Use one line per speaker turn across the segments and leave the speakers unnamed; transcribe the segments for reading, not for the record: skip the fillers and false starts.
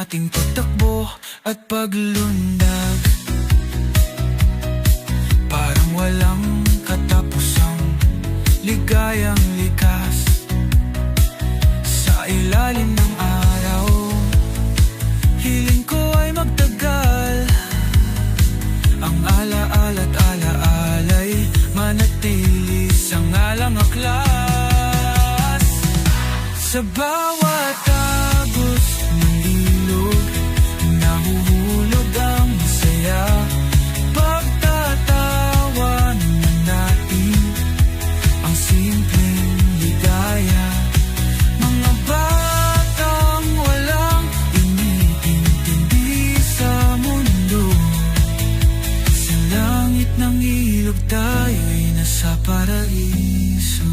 ating pagtakbo at paglundag. Parang walang katapusang ligayang likas sa ilalim ng araw. Hiling ko ay magtagal, ang alaala't alaalay manatili sa ngalang aklas. Sa bawat agos ng ilog, nahuhulog ang saya. Pagtatawanan natin ang simpleng ligaya. Mga batang walang iniintindi sa mundo. Sa langit ng ilog tayo'y nasa paraiso.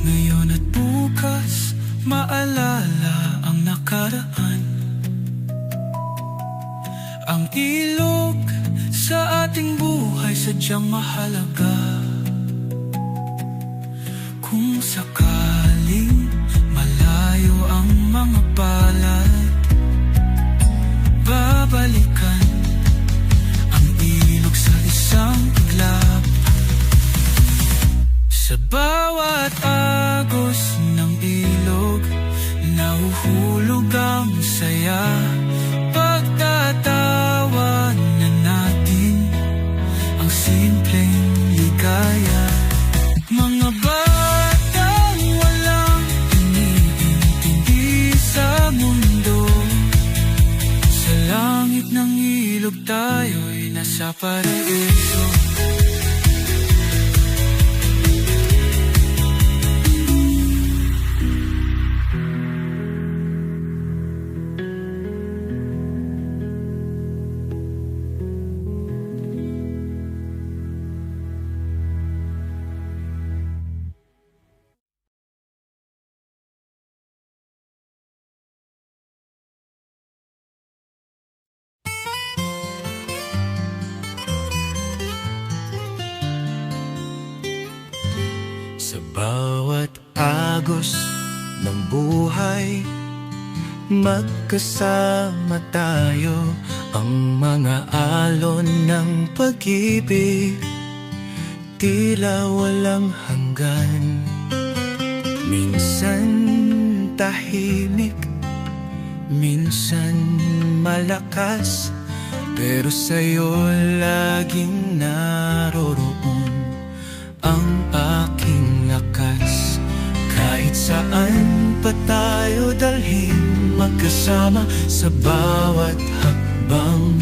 Ngayon at bukas, maalala ang nakaraan. Ang ilog sa ating buhay sadyang mahalaga. Kung sakaling malayo ang mga palad, babalikan ang ilog sa isang iglap. Sa bawat agos ng ilog, nahuhulog ang saya. Pagtatawanan natin ang simpleng ligaya. Mga batang walang iniintindi sa mundo. Sa langit ng ilog tayo'y nasa paraiso.
Sa bawat agos ng buhay, magkasama tayo. Ang mga alon ng pag-ibig, tila walang hanggan. Minsan tahimik, minsan malakas, pero sa'yo laging naroroon ang aking lakas. Kahit saan pa tayo dalhin, magkasama sa bawat hakbang.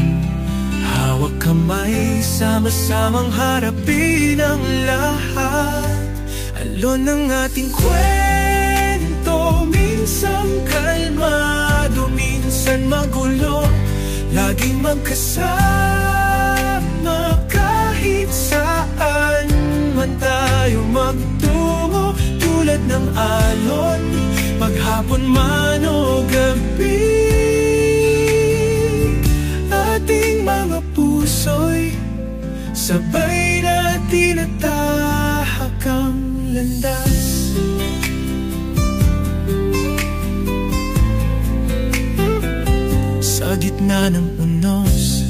Hawak kamay, sama-samang harapin ang lahat. Alon ng ating kwento, minsan kalmado, minsan magulo. Laging magkasama kahit saan man tayo magtungo. Tulad ng alon, maghapon man o gabi, ating mga puso'y sabay natin natahak ang landas. Sa gitna ng unos,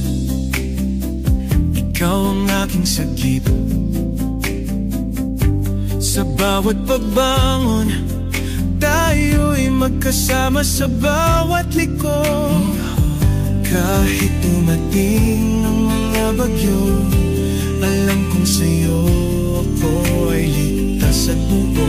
ikaw ang aking sagip. Sa bawat pagbangon, tayo'y magkasama sa bawat liko. Kahit dumating ang mga bagyo, alam kong sa'yo ako ay ligtas at buo.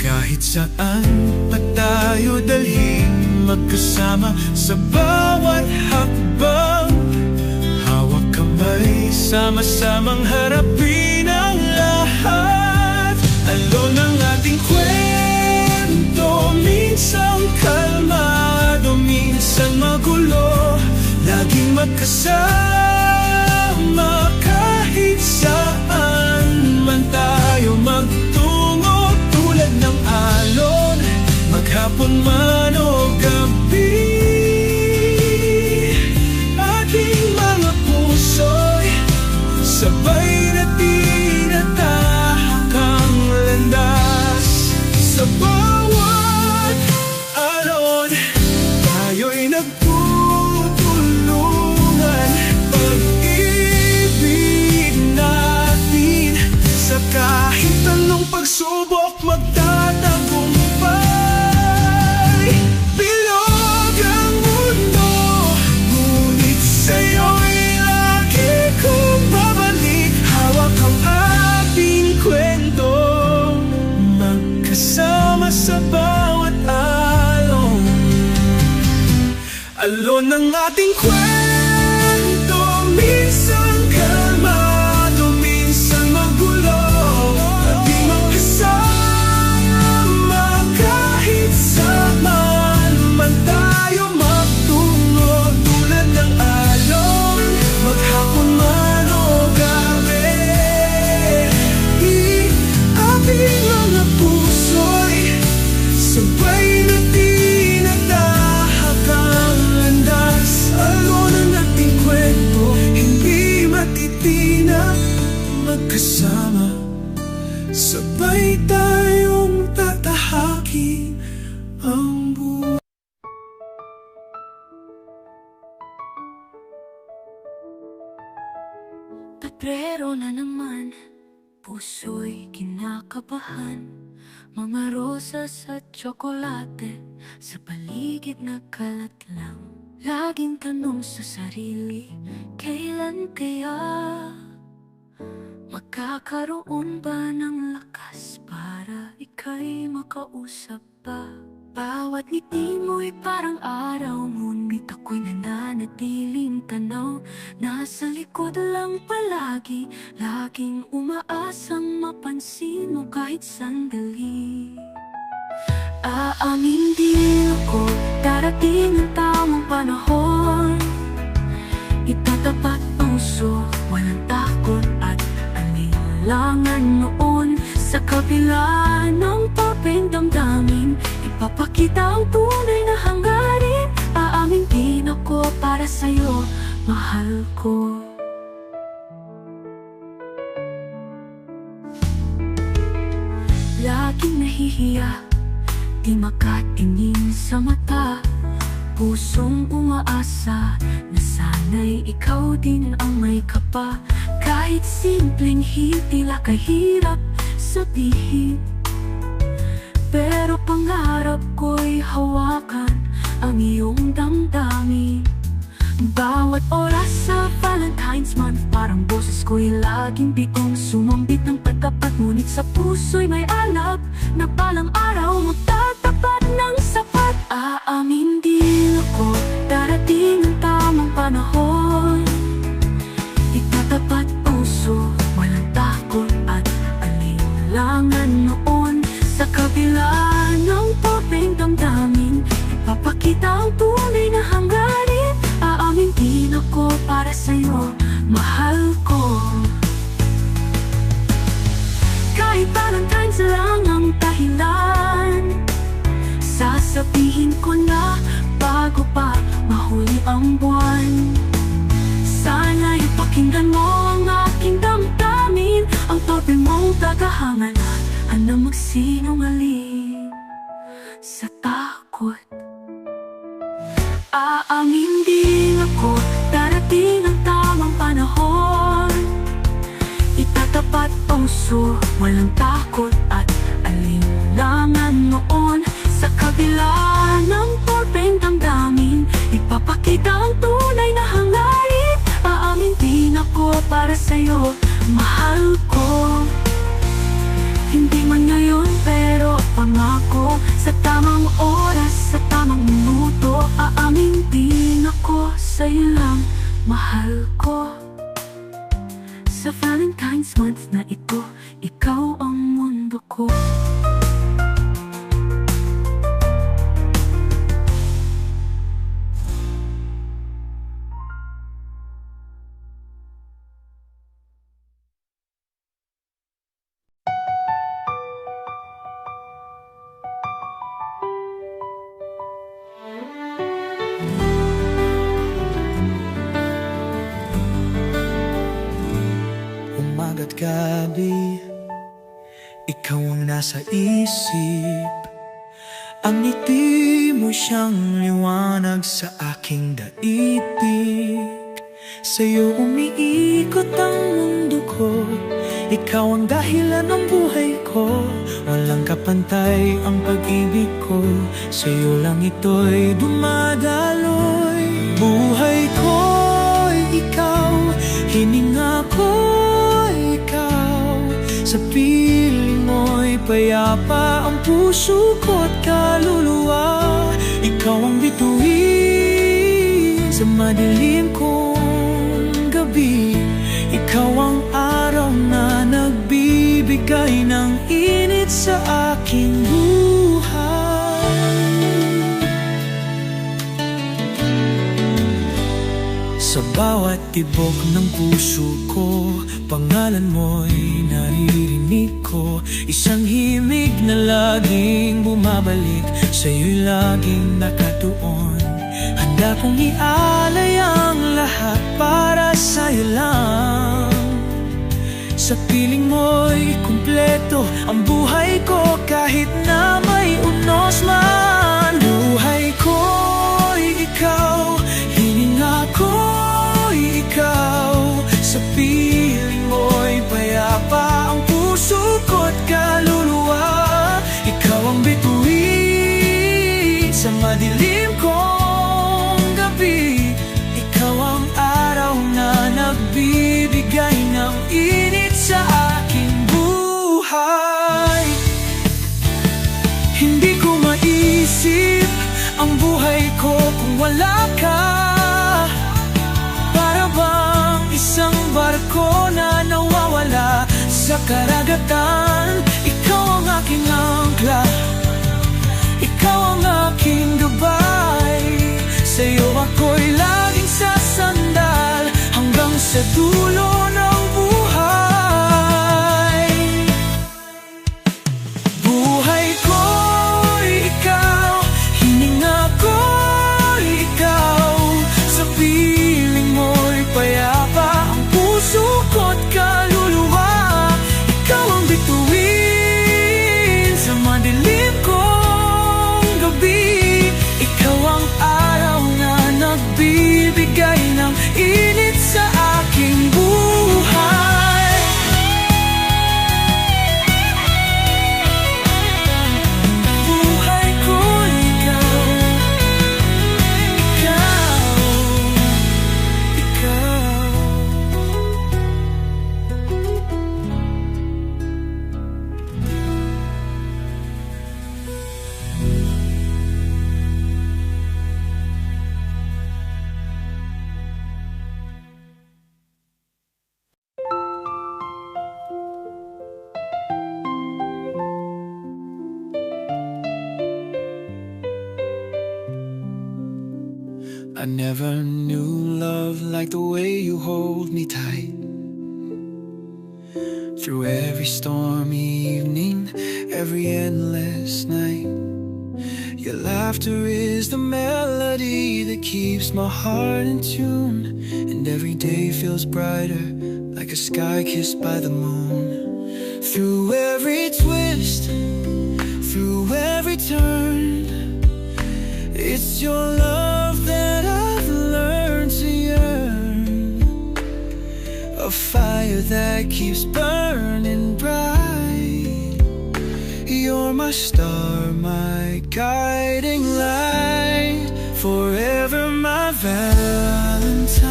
Kahit saan pa tayo dalhin, magkasama sa bawat hakbang. Hawak kamay, sama-samang harapin ang lahat. Alon ng ating kwento, minsan kalmado, minsan magulo. Laging magkasama kahit saan man tayo magtungo. Tulad ng alon, maghapon man o gabi, ating mga puso'y sabay natin pagsubok magtatagumpay. Bilog ang mundo, ngunit sa'yo'y lagi kong babalik. Hawak ang ating kwento, magkasama sa bawat alon. Alon ng ating kwento, minsan kalmado, minsan magulo. Di magkasama kahit saan man tayo magtungo. Tulad ng alon, maghapon man o gabi, ating mga puso'y sabay na tinatahak ang landas. Alon ang ating kwento, hindi matitinag. Magkasama, sabay tayong tatahakin ang buhay.
Pebrero na naman, puso'y kinakabahan. Mga rosas at tsokolate sa paligid nagkalat lang. Laging tanong sa sarili, kailan kaya magkakaroon ba ng lakas para ika'y makausap pa? Bawat ngiti mo'y parang araw, ngunit ako'y nananatiling tanaw. Nasa likod lang palagi, laging umaasang mapansin mo kahit sandali. Aaming din ako, darating ang tamang panahon. Itatapat puso, walang takot at alinlangan noon. Sa kabila ng papeng damdamin, ipapakita ang tunay na hangarin. Aaming din ako para sa'yo, mahal ko. Laging nahihiya, di makatingin sa mata. Pusong umaasa na sana'y ikaw din ang may kapa. Kahit simpleng tila kahirap sabihin, pero pangarap ko'y hawakan ang iyong damdamin. Bawat oras sa Valentine's month, parang boses ko'y laging bigong sumambit ng pagtapat. Ngunit sa puso'y may alab na balang araw magtatapat ng sapat. Aamin din ako, darating ang tamang panahon. Itatapat puso, walang takot at alinlangan noon. Sa kabila ng papeng damdamin, ipapakita ang tunay na hangarin. Aamin din ako para sa'yo, mahal ko. Kahit Valentine's lang ang dahilan, sasabihin ko na bago pa mahuli ang buwan. Sana'y pakinggan mo ang aking damdamin, ang tope mong tagahangan na magsinungaling sa takot. Aamin din ako, darating ang tamang panahon. Itatapat puso, walang takot at alinlangan noon. Sa kabila ng torpeng damdamin, ipapakita ang tunay na hangarin. Aamin din ako para sa'yo, mahal ko. Hindi man ngayon pero pangako, sa tamang oras, sa tamang minuto, aamin din ako sa'yo lang, mahal ko. Sa Valentine's month na ito, ikaw ang mundo ko.
Umaga't gabi, ikaw ang nasa isip. Ang ngiti mo siyang liwanag sa aking daigdig. Sa'yo umiikot ang mundo ko, ikaw ang dahilan ng buhay ko.
pantay ang pag-ibig ko, sa'yo lang ito'y dumadaloy. Buhay ko'y ikaw, hininga ko'y ikaw. Sa piling mo'y payapa ang puso ko't kaluluwa. Ikaw ang bituin sa madilim kong gabi. Ikaw ang araw na nagbibigay ng init sa aking buhay. Sa bawat tibok ng puso ko, pangalan mo'y naririnig ko. Isang himig na laging bumabalik, sa'yo'y laging nakatuon. Handa kong ialay ang lahat para sa'yo lang. Sa piling mo'y kumpleto ang buhay ko, kahit na may unos man. Buhay ko'y ikaw, hininga ko'y ikaw. Sa piling mo'y payapa ang puso ko't kaluluwa. Ikaw ang bituin sa madilim kong gabi. Ikaw ang araw na nagbibigay ng init sa aking buhay. Hindi ko maisip ang buhay ko kung wala ka. Para bang isang barko na nawawala sa karagatan. Ikaw ang aking angkla, ikaw ang aking gabay. Sa'yo ako'y laging sasandal hanggang sa dulo ng buhay. Buhay ko'y ikaw, hininga ko'y ikaw. Sa piling mo'y payapa ang puso ko't kaluluwa. Ikaw ang bituin sa madilim kong gabi. Ikaw ang araw na nagbibigay ng init sa aking buhay. Buhay ko ikaw, ikaw, ikaw.
I never knew love like the way you hold me tight. Through every stormy evening, every endless night, your laughter is the melody that keeps my heart in tune. And every day feels brighter, like a sky kissed by the moon. Through every twist, through every turn, it's your love that I've learned to yearn. A fire that keeps burning bright. You're my star, my guiding light. Forever my Valentine.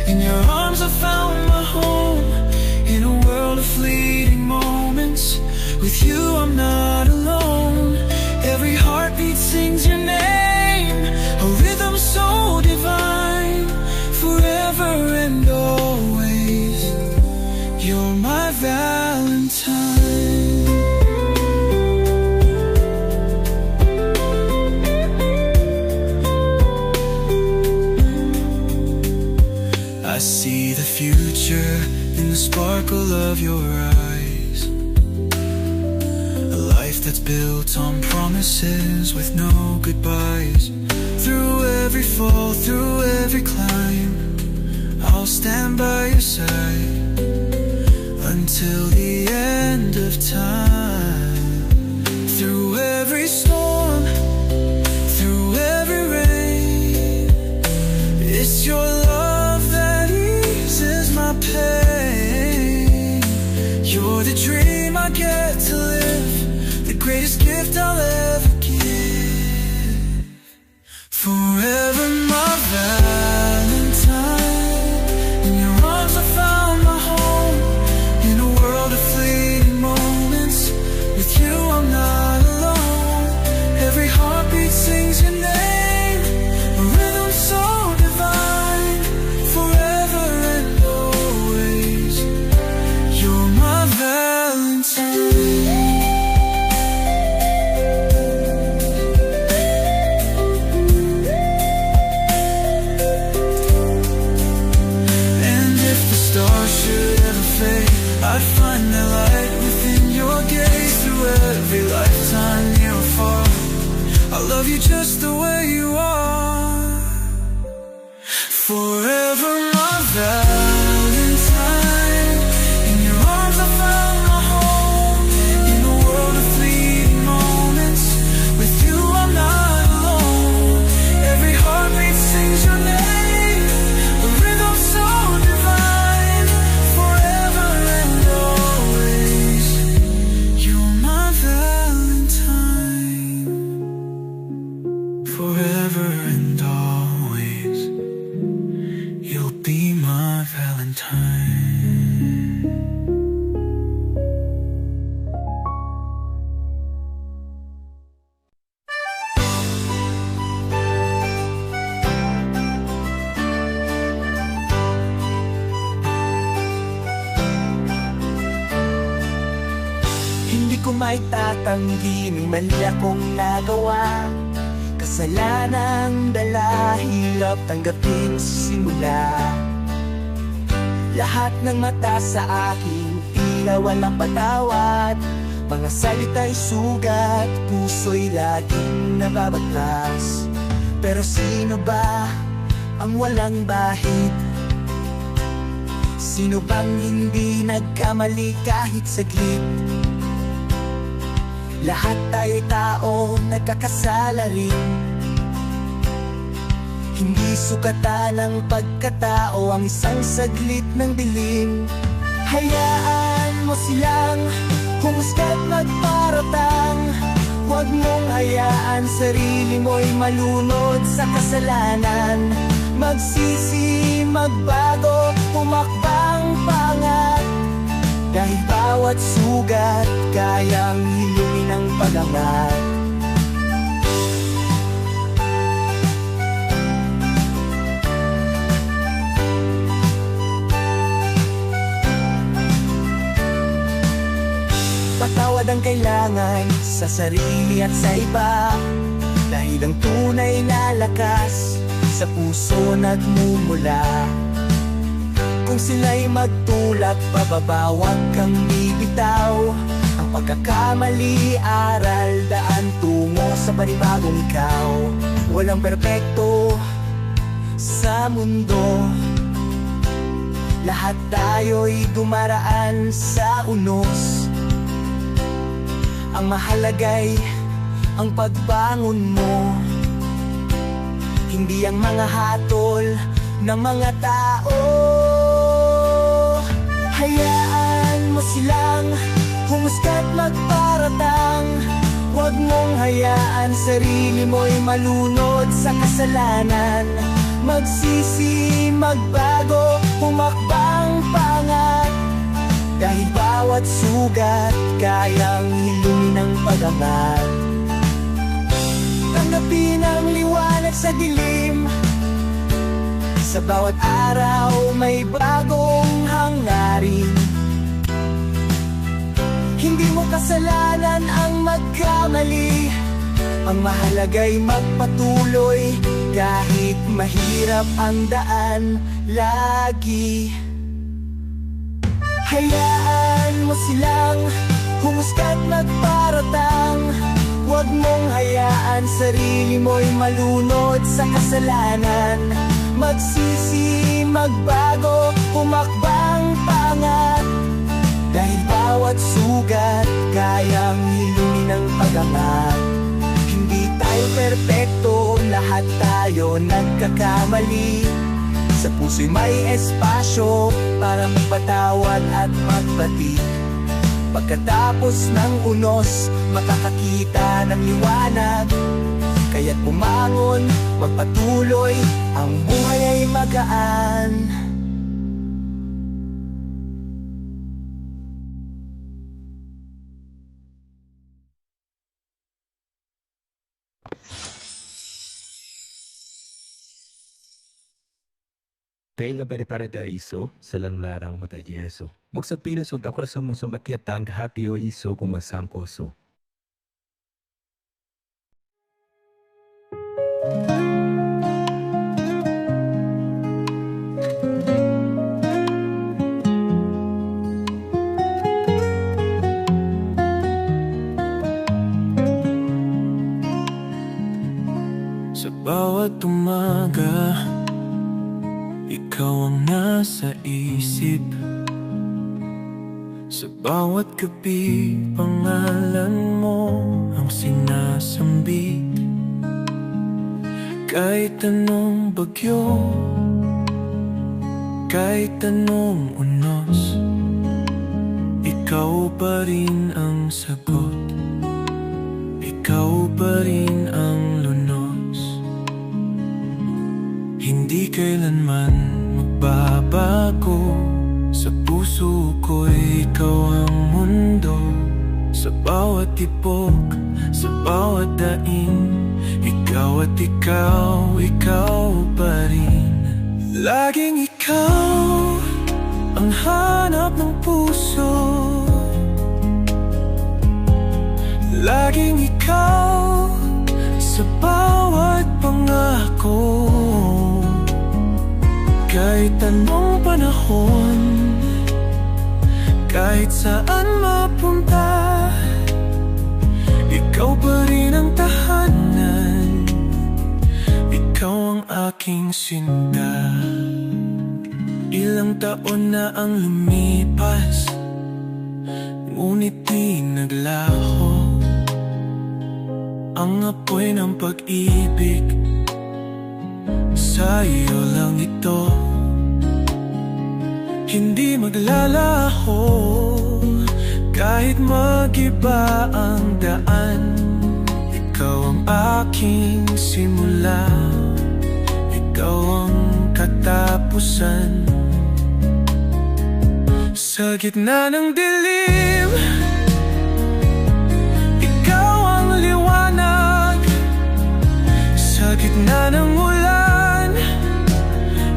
In your arms I found my home. In a world of fleeting moments, with you I'm not alone. Every heartbeat sings your name, a rhythm so divine. Forever and always, you're my Valentine. I see the future in the sparkle of your eyes. A life that's built on promises with no goodbyes. Through every fall, through every climb, I'll stand by your side until the end of time. Through every storm, through every rain, it's your love that eases my pain. You're the dream I get to live greatest gift I'll ever give. Forever my Valentine, in your arms I found my home. In a world of fleeting moments, with you I'm not alone. Every heartbeat sings your name, a rhythm so divine. Forever and always, you're my Valentine. I'd find the light within your gaze. Through every lifetime, near or far, I love you just the way you are. Forever my Valentine, in your arms I found my home. In a world of fleeting moments, with you I'm not alone. Every heartbeat sings your name, a rhythm so divine. Forever and always, you're my Valentine. Forever and always, you'll be my Valentine.
Hindi ko may tatanggi ng mali akong nagawa. Kasalanang dala, hirap tanggapin sa simula. Lahat ng mata sa akin, tila walang patawad. Mga salita'y sugat, puso'y laging nababaglas. Pero sino ba ang walang bahid? Sino bang hindi nagkamali kahit saglit? Lahat tayo'y tao, nagkakasala rin. Hindi sukatan ng pagkatao ang isang saglit ng dilim. Hayaan mo silang humusga't magparatang. Huwag mong hayaan sarili mo'y malunod sa kasalanan. Magsisi, magbago, pumakbang paangat. Dahil bawat sugat, kayang hilingin ang pag-angat. Patawad ang kailangan sa sarili at sa iba. Dahil ang tunay na lakas sa puso nagmumula. Kung sila'y magtulak pababa, huwag kang bibitaw. Ang pagkakamali, aral, daan tungo sa panibagong ikaw. Walang perpekto sa mundo. Lahat tayo'y dumaraan sa unos. Ang mahalaga'y ang pagbangon mo. Hindi ang mga hatol ng mga tao. Hayaan mo silang humusga't magparatang. Huwag mong hayaan sarili mo'y malunod sa kasalanan. Magsisi, magbago, humakbang paangat. Dahil bawat sugat, kayang hilingin ang pag-angat. Tanggapin ang liwanag sa dilim. Sa bawat araw may bagong hangarin. Hindi mo kasalanan ang magkamali. Ang mahalaga'y magpatuloy. Kahit mahirap ang daan lagi. Hayaan mo silang humusga't magparatang. Huwag mong hayaan sarili mo'y malunod sa kasalanan. Magsisi, magbago, humakbang paangat. Dahil bawat sugat, kayang hilingin ang pag-angat. Hindi tayo perpekto, lahat tayo nagkakamali. Sa puso'y may espasyo para magpatawad at magbati. Pagkatapos ng unos, makakakita ng liwanag. Kaya't bumangon, magpatuloy, ang buhay ay magaan.
Dahil na paraiso sa lanlarang mata di Yeso. Magsabi na sa dakwasang mong sumakyatang hati o iso kung masangkoso.
Sa bawat umaga, ikaw ang nasa isip. Sa bawat gabi, pangalan mo ang sinasambit. Kahit anong bagyo, kahit anong unos, ikaw pa rin ang sagot, ikaw pa rin ang lunos. Hindi kailanman magbabago, sa puso ko'y ikaw ang mundo. Sa bawat tipok, sa bawat daing, ikaw at ikaw, ikaw pa rin. Laging ikaw ang hanap ng puso, laging ikaw sa bawat pangako. Kahit anong panahon, kahit saan mapunta, ikaw pa rin ang tahanan, ikaw ang aking sinta. Ilang taon na ang lumipas, ngunit di naglaho ang apoy ng pag-ibig. Sa'yo lang ito, hindi maglalaho. Kahit mag-iba ang daan, ikaw ang aking simula, ikaw ang katapusan. Sa gitna ng dilim, ikaw ang liwanag. Sa gitna ng ulan,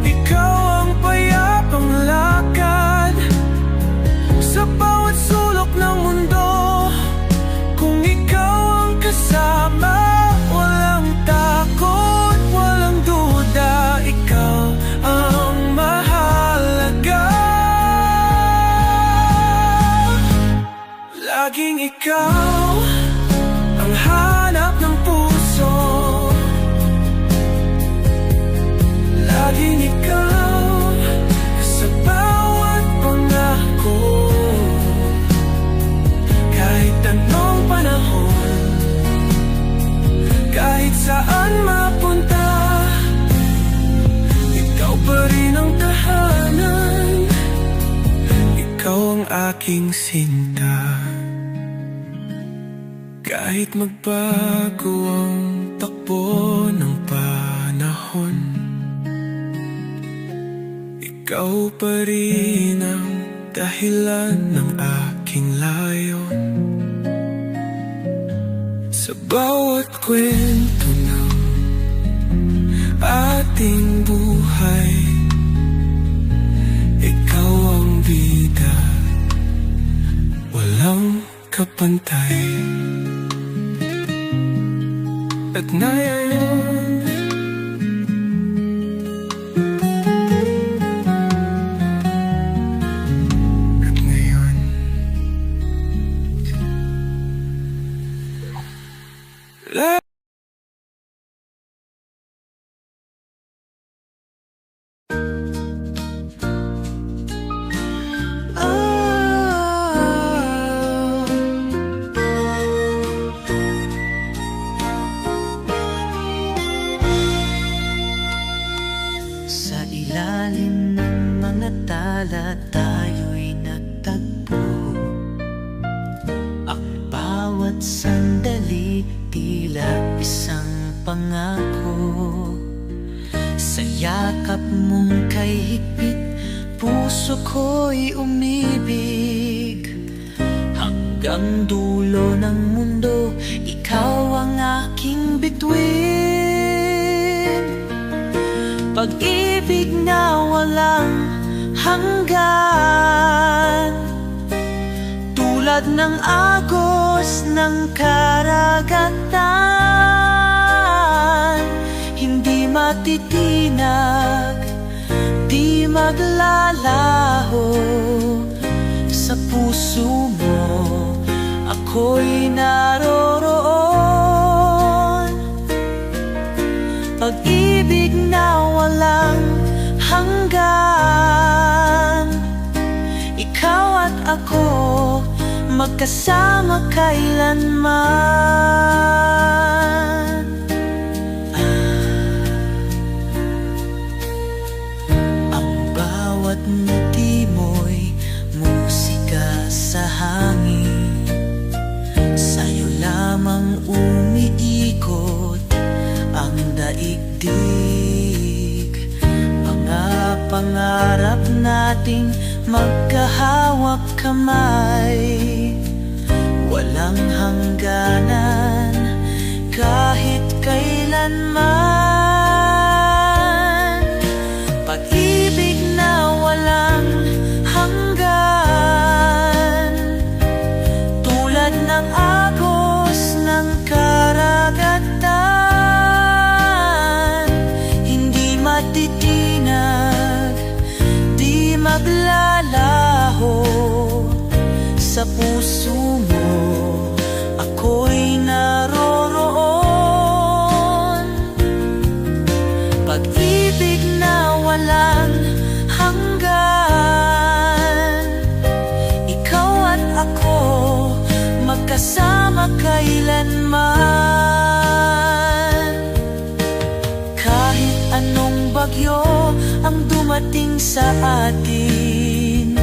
ikaw ang payapang lakad. Sa bawat sulok ng mundo, kung ikaw ang kasama, walang takot, walang duda, ikaw ang mahalaga. Laging ikaw ang hanap ng puso, laging ikaw sa bawat pangako. Kahit anong panahon, kahit saan mapunta, ikaw pa rin ang tahanan, ikaw ang aking sinta. Kahit magbago ang takbo ng panahon, ikaw pa rin ang dahilan ng aking layon. Sa bawat kwento ng ating buhay, ikaw ang bida, walang kapantay. At ngayon,
sa ilalim ng mga tala tayo'y nagtagpo. bawat sandali tila isang pangako. Sa yakap mong kay higpit, puso ko'y umibig. Hanggang dulo ng mundo, ikaw ang aking bituin. Pag-ibig na walang hanggan, tulad ng agos ng karagatan. Hindi matitinag, di maglalaho. Sa puso mo, ako'y naroroon. Pag-ibig na walang hanggan, ikaw at ako magkasama kailanman. Ang bawat ngiti mo'y musika sa hangin. Sa'yo lamang umiikot ang daigdig. Mga pangarap nating magkahawak kamay, walang hangganan kahit kailanman. Pag-ibig na walang hanggan, tulad ng agos ng karagatan. Hindi matitinag, di maglalaho. Sa puso mo, ako'y naroroon. Pag-ibig na walang hanggan, ikaw at ako magkasama kailanman. Kahit anong bagyo ang dumating sa atin,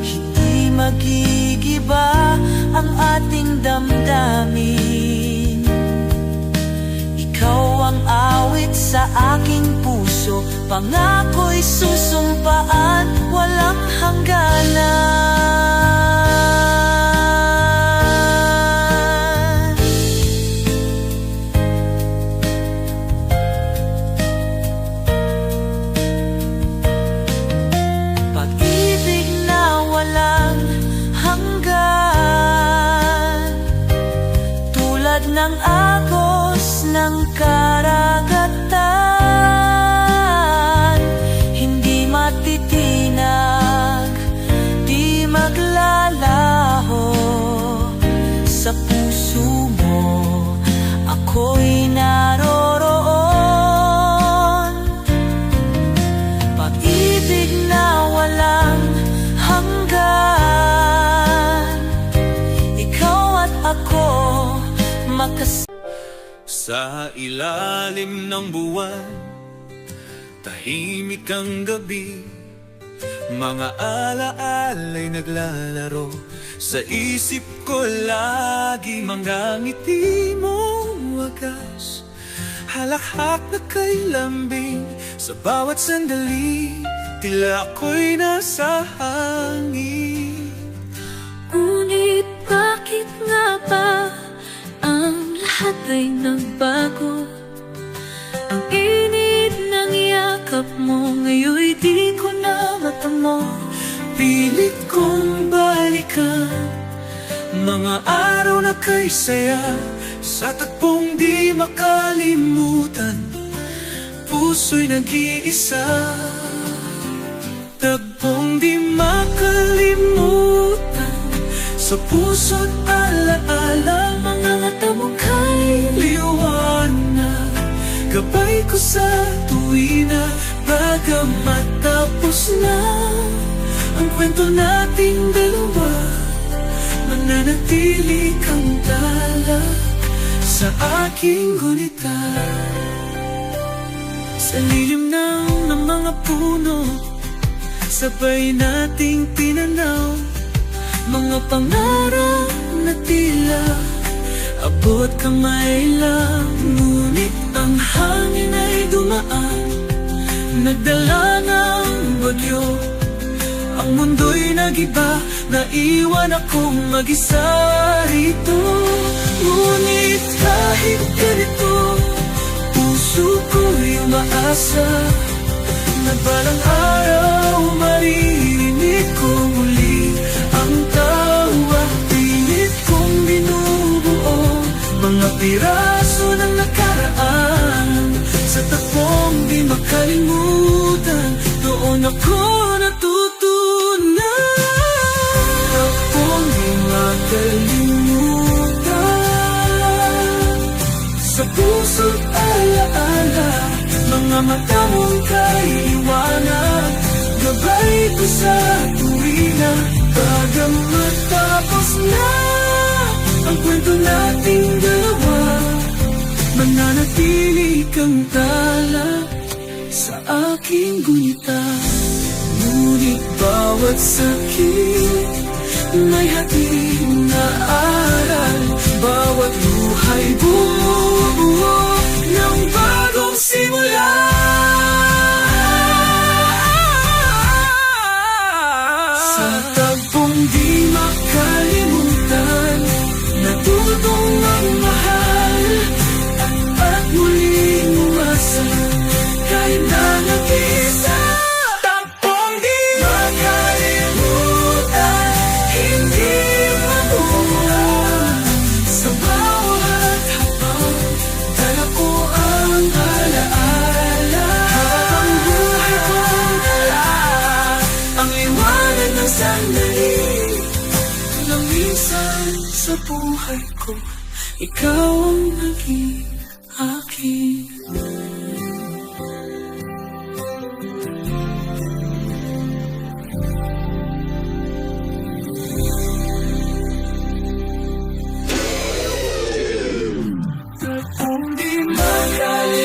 hindi magigiba ang ating damdamin. Ikaw ang awit sa aking puso, pangako'y susumpaan, walang hangganan. Pag-ibig na walang hanggan, tulad ng agos ng karagatan. Hindi matitinag, di maglalaho. Sa puso mo, ako'y naroroon. Pag-ibig na walang hanggan, ikaw at ako
Sa ilalim ng buwan, tahimik ang gabi. Mga alaala'y naglalaro sa isip ko lagi. Mga ngiti mong wagas, halakhak na kay lambing. Sa bawat sandali, tila ako'y nasa hangin.
Ngunit bakit nga ba ang lahat ay nagbago? Ang init ng yakap mo, ngayon'y di ko na matamo.
Pilit kong balikan mga araw na kay saya, sa tagpong di makalimutan, puso'y nag-iisa. Tagpong di makalimutan, sa puso't alaala. Mga mata mong kay liwanag, gabay ko sa tuwina. Bagamat tapos na ang kwento nating dalawa, mananatili kang tala sa aking gunita. Sa lilim ng mga puno, sabay nating tinanaw mga pangarap na tila bawat kamay lang. Ngunit ang hangin ay dumaan, nagdala ng bagyo. Ang mundo'y nag-iba, naiwan akong mag-isa rito. Ngunit kahit ganito, puso ko'y umaasa na balang araw maririnig ko muli ang tawa. Pilit kong binubuo mga piraso ng nakaraan, sa takbong di makalimutan, doon ako natutunan. Takbong di makalimutan, sa puso't alaala, mga mata mong kaiwanan, gabay ko sa tuwina. Bagang matapos na ang kwento nating dalawa, mananatili kang tala sa aking gunita. Ngunit bawat sakit may hatid na aral, bawat luha'y bumubuo ng bagong simula. Sa tagpong di makalimutan, natutong magmahal at muling umasa kahit na nag-isa. Tagpong di makalimutan, hindi mabuha. Sa bawat habang dala ko ang alaala, habang buhay kong dala ang liwanag ng sandali. Nang minsan sa buhay ko, ikaw ang naging akin. Kung di makalimutan,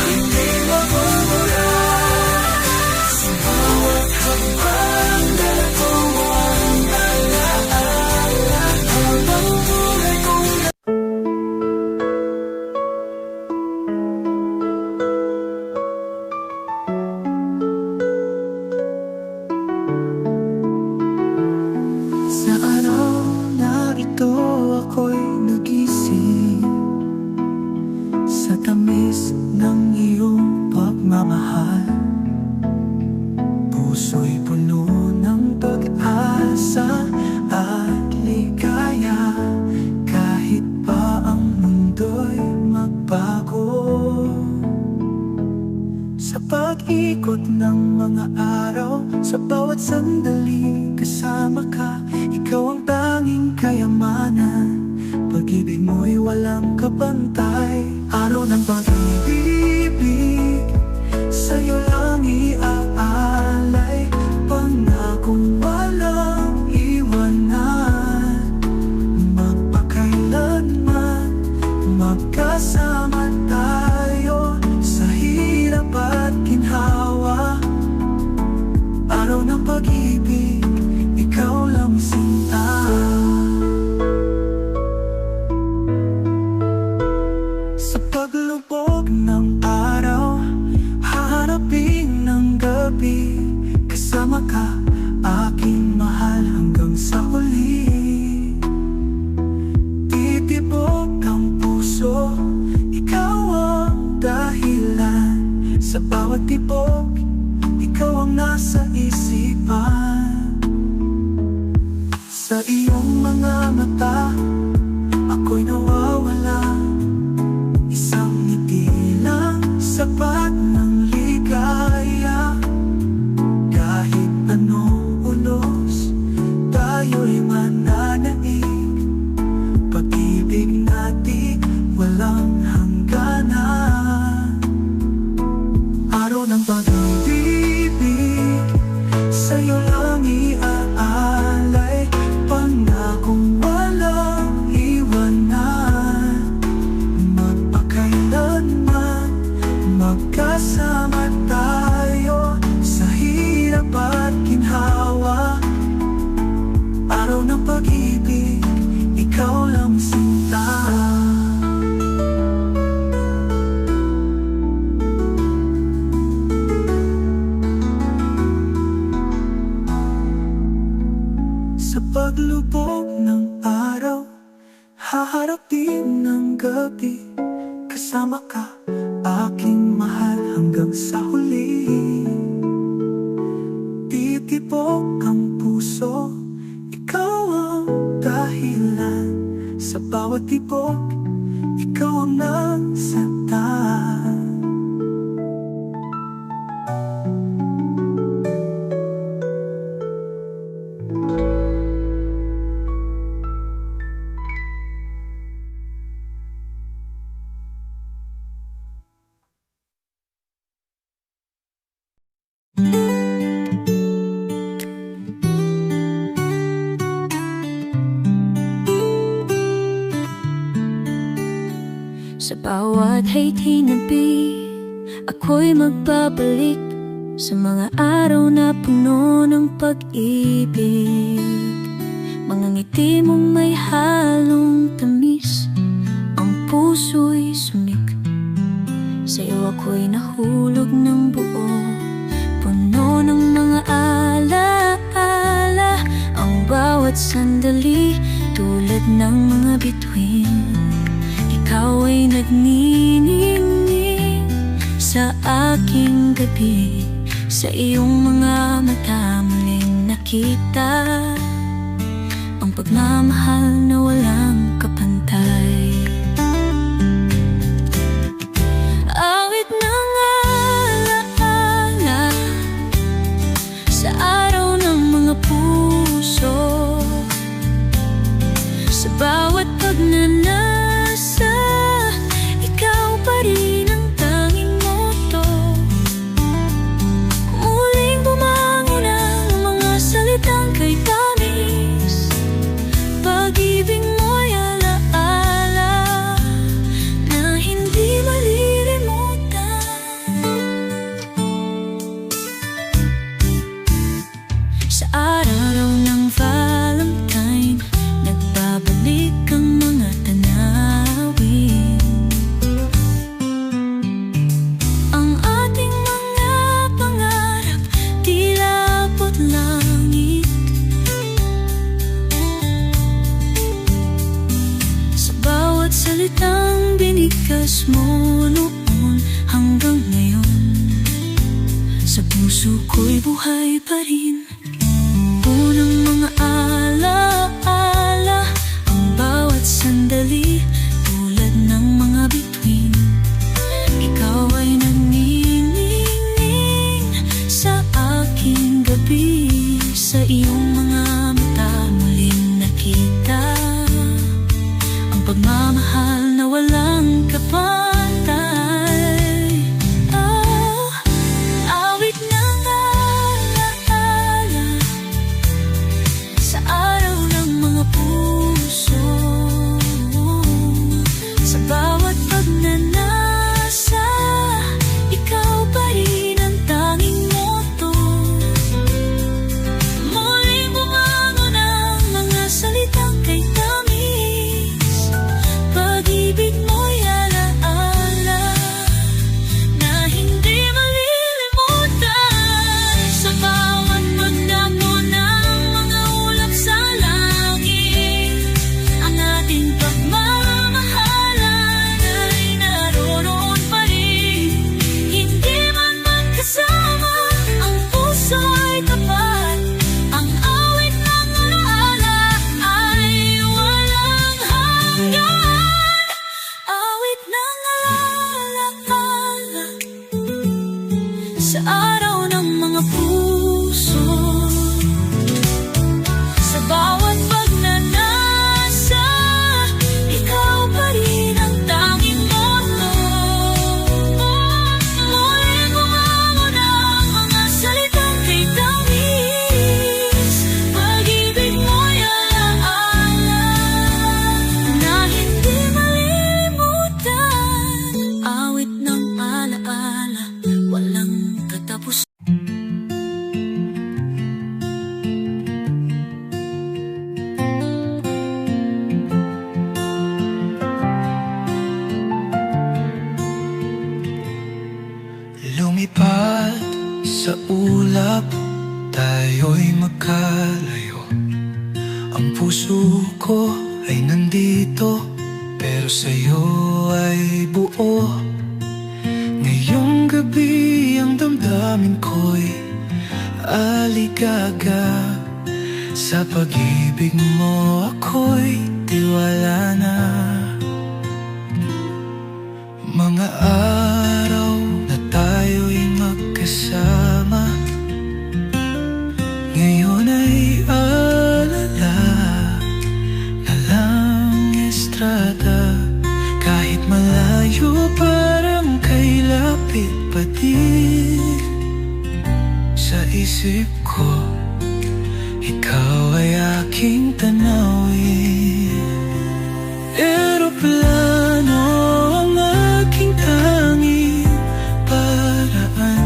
hindi mabubura. Sa bawat habang dala ko ang alaala, habang buhay kong
Sa araw na ito ako'y nagising, sa tamis ng iyong pagmamahal. Puso'y puno ng pag-asa at ligaya, kahit pa ang mundo'y magbago. Sa pag-ikot ng mga araw, sa bawat sandali kasama ka, ikaw ang tanging kayamanan. Pag-ibig mo'y walang kabantay, araw ng pag-ibig, sa'yo lang iaalay. Pangakong walang iwanan, magpakailanman magkasama tayo sa hirap at ginhawa. Araw ng pag-ibig, ikaw lang sinta. Sa paglubog ng araw, haharapin ng gabi, kasama ka, aking mahal, hanggang sa huli. Titibok ang puso, ikaw ang dahilan. Sa bawat tibok, ikaw ang nasa isipan. Sa iyong mga mata, ako'y nawawala. Isang ngiti lang, sapat ng ligaya. Kahit anong unos, tayo'y mananaig. Pag-ibig natin walang hangganan. Araw ng pag-ibig, sa'yo lang iaalay. Pangakong walang iwanan, magpakailanman magkasama tayo sa hirap at ginhawa. Araw ng pag-ibig, ikaw lang si darating ng gabi, kasama ka, aking mahal hanggang sa huli. Titibok ang puso, ikaw ang dahilan. Sa bawat tibok, ikaw ang nagsaktan.
Sa bawat hinabi, ako'y magbabalik sa mga araw na puno ng pag-ibig. Mga ngiti mong may halong tamis, ang puso'y sumik. Sa'yo ako'y nahulog ng buo, puno ng mga ala-ala. Ang bawat sandali, tulad ng mga bituin, ikaw ay nagniningning sa aking gabi. Sa iyong mga mata muling nakita ang pagmamahal na walang kapantay. Awit ng alaala sa araw ng mga puso, sa bawat pagnanasa, ikaw pa rin ang tanging moto. Muling bumangon ang mga salitang kay tamis, pag-ibig mo'y alaala na hindi malilimutan. Sa araw ng Valentine, nagbabalik ang mga tanawin, ang ating mga pangarap, tila abot langit. Sa bawat salitang binigas mo noon hanggang ngayon, sa puso ko'y buhay pa rin. Unang mga ala-ala, ang bawat sandali, tulad ng mga bituin, ikaw ay nagniningning sa aking gabi. Sa iyong mga mata muling nakita ang pagmamahal na walang kapantay. Awit ng alaala sa araw ng mga puso, sa bawat pagnanasa, ikaw pa rin ang tanging moto. Muling bumangon ang mga salitang kay tamis, pag-ibig mo'y alaala na hindi malilimutan. Sa bawat pagdamon ng mga ulap sa langit, ang ating pagmamahalan ay naroroon pa rin. Hindi man magkasama, ang puso ay tapat. Ang awit ng alaala ay walang hanggan. Awit ng alaala sa araw ng mga puso, sa bawat pagnanasa, ikaw pa rin ang tanging moto. Muling bumangon ang mga salitang kay tamis, pag-ibig mo'y alaala na hindi malilimutan. Awit ng alaala, walang katapos.
Lumipad sa ulap, tayo'y magkalayo. Ang puso ko ay nandito, pero sa'yo ay buo. Ngayong gabi ang damdamin ko'y aligaga. Sa pag-ibig mo ako'y tiwala na. Mga araw na tayo'y magkasama, ngayon ay alala na lang estrada. Kahit malayo parang kay lapit pa din. Sa isip ko, ikaw ay aking tanawin. Eroplano ang aking tanging paraan.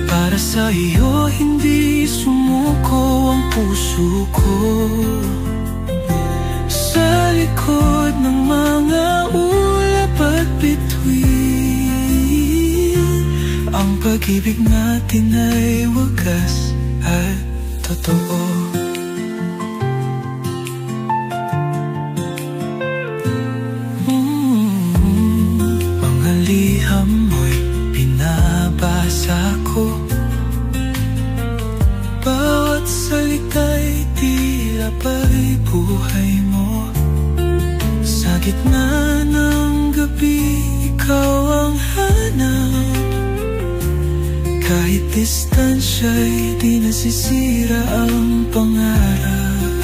Para sa iyo hindi sumuko ang puso ko. Sa likod ng mga ulap at bituin, ang pag-ibig natin ay wagas at totoo. Mga liham mo'y binabasa ko. Bawat salita'y tila ba'y buhay mo. Sa gitna ng gabi, ikaw ang hanap. Kahit distansya'y di nasisira ang pangarap.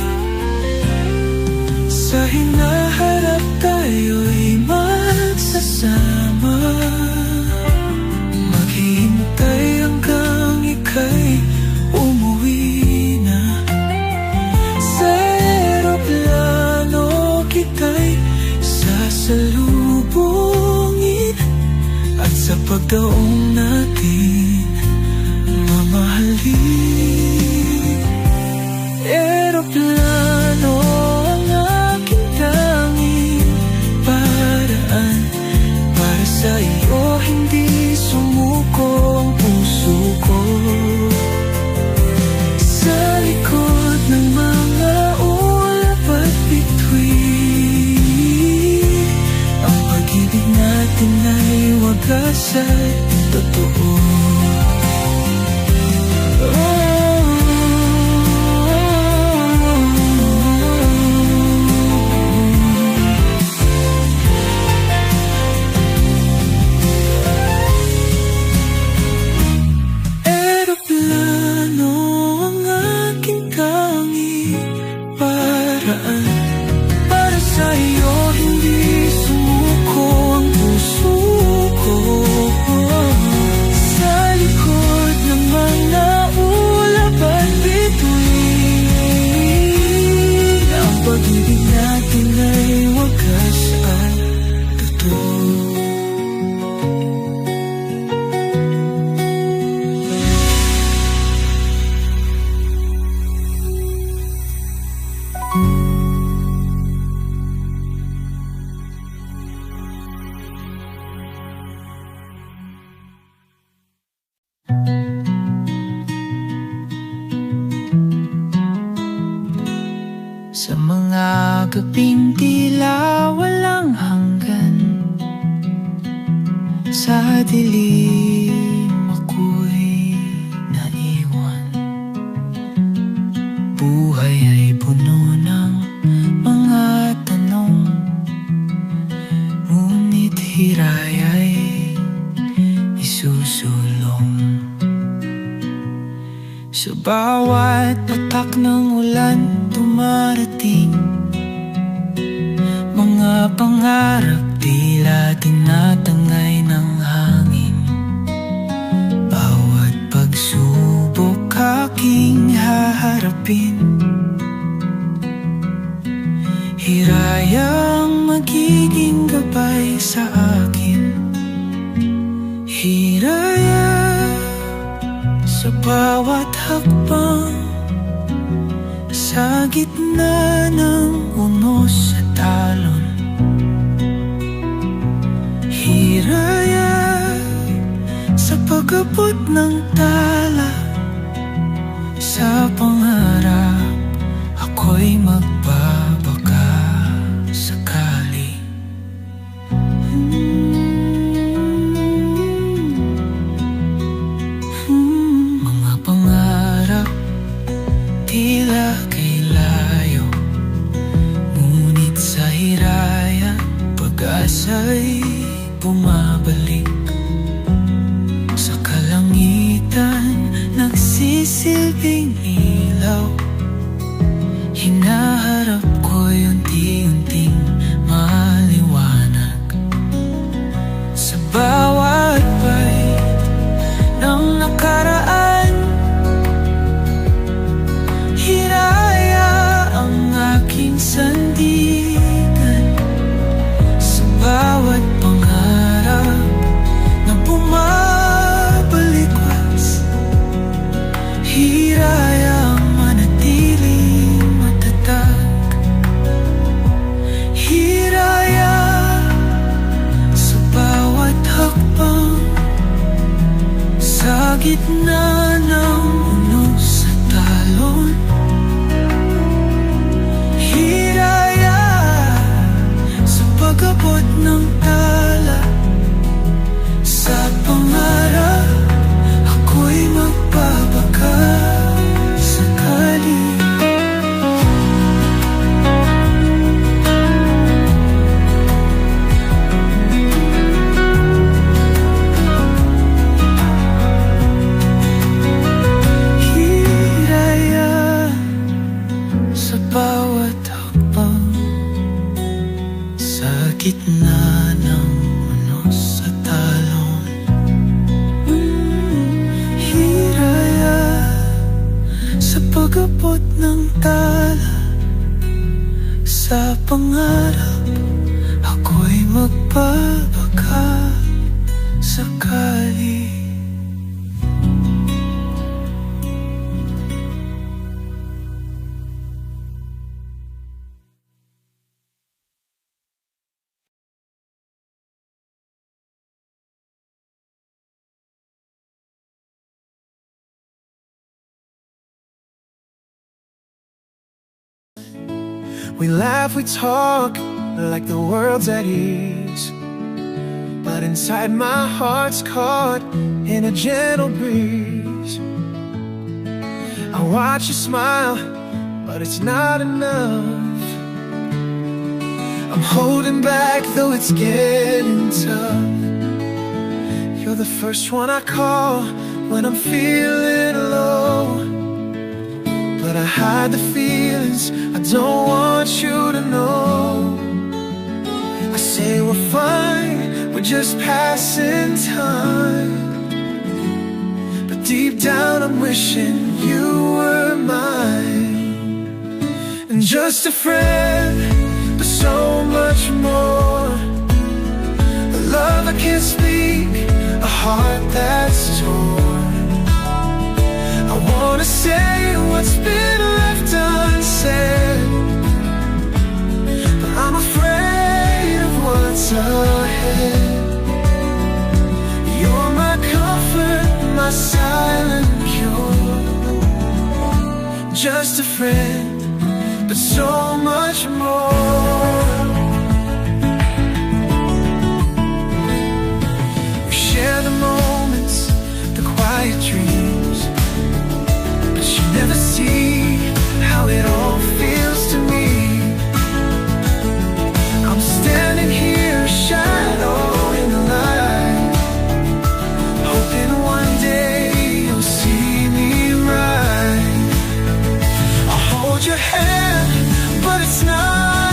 Sa hinaharap tayo'y magsasama, maghihintay hanggang ika'y umuwi na. Sa eroplano kita'y sasalubungin, at sa pagdaong natin mamahalin. Eroplano ang aking tanging paraan. Para sa iyo hindi sumuko ang puso ko. Sa likod ng mga ulap at bituin, ang pag-ibig natin ay wagas at totoo. Eroplano ang aking tanging paraan. Para sa iyo hindi sumuko ang puso ko. Sa likod ng mga ulap at bituin, ang pag-ibig natin ay wagas at totoo. Sa mga gabing tila walang hanggan, sa dilim ako'y naiwan. Buhay ay puno ng mga tanong, ngunit hiray ay isusulong. Sa bawat patak ng ulan dumarating mga pangarap tila tinatangay ng hangin. Bawat pagsubok aking haharapin, hirayang magiging gabay sa akin. Hiraya sa bawat hakbang, sa gitna ng unos at alon. Hiraya sa pag-abot ng tala, sa pangarap ako'y magbabaka sakali. pag-asa'y bumabalik sa kalangitan, nagsisilbing ilaw. Hinaharap ko'y unti-unting maliwanag sa bawat bait ng nakaraan. Hiraya ang aking sandigan sa bawat pangarap na bumabalikwas. Hiraya ang manatiling matatag. Hiraya sa bawat hakbang sa gitna ng unos at talon. Hiraya sa pag-abot ng tala sa pangarap, ako'y magbabaka sakali. Hiraya sa bawat hakbang sa gitna ng unos at talon. Hiraya sa pag-abot ng tala sa pangarap, ako'y magbabaka sakali.
We laugh, we talk like the world's at ease, but inside my heart's caught in a gentle breeze. I watch you smile, but it's not enough. I'm holding back, though it's getting tough. You're the first one I call when I'm feeling low, but I hide the feelings I don't want you to know. I say we're fine, we're just passing time, but deep down I'm wishing you were mine. And just a friend, but so much more. A love I can't speak, a heart that's torn. I wanna say what's been left unsaid, but I'm afraid of what's ahead. You're my comfort, my silent cure. Just a friend, but so much more. We share the moments, the quiet dreams, but you never see how it all feels to me. I'm standing here, a shadow in the light, hoping one day you'll see me right. I'll hold your hand, but it's not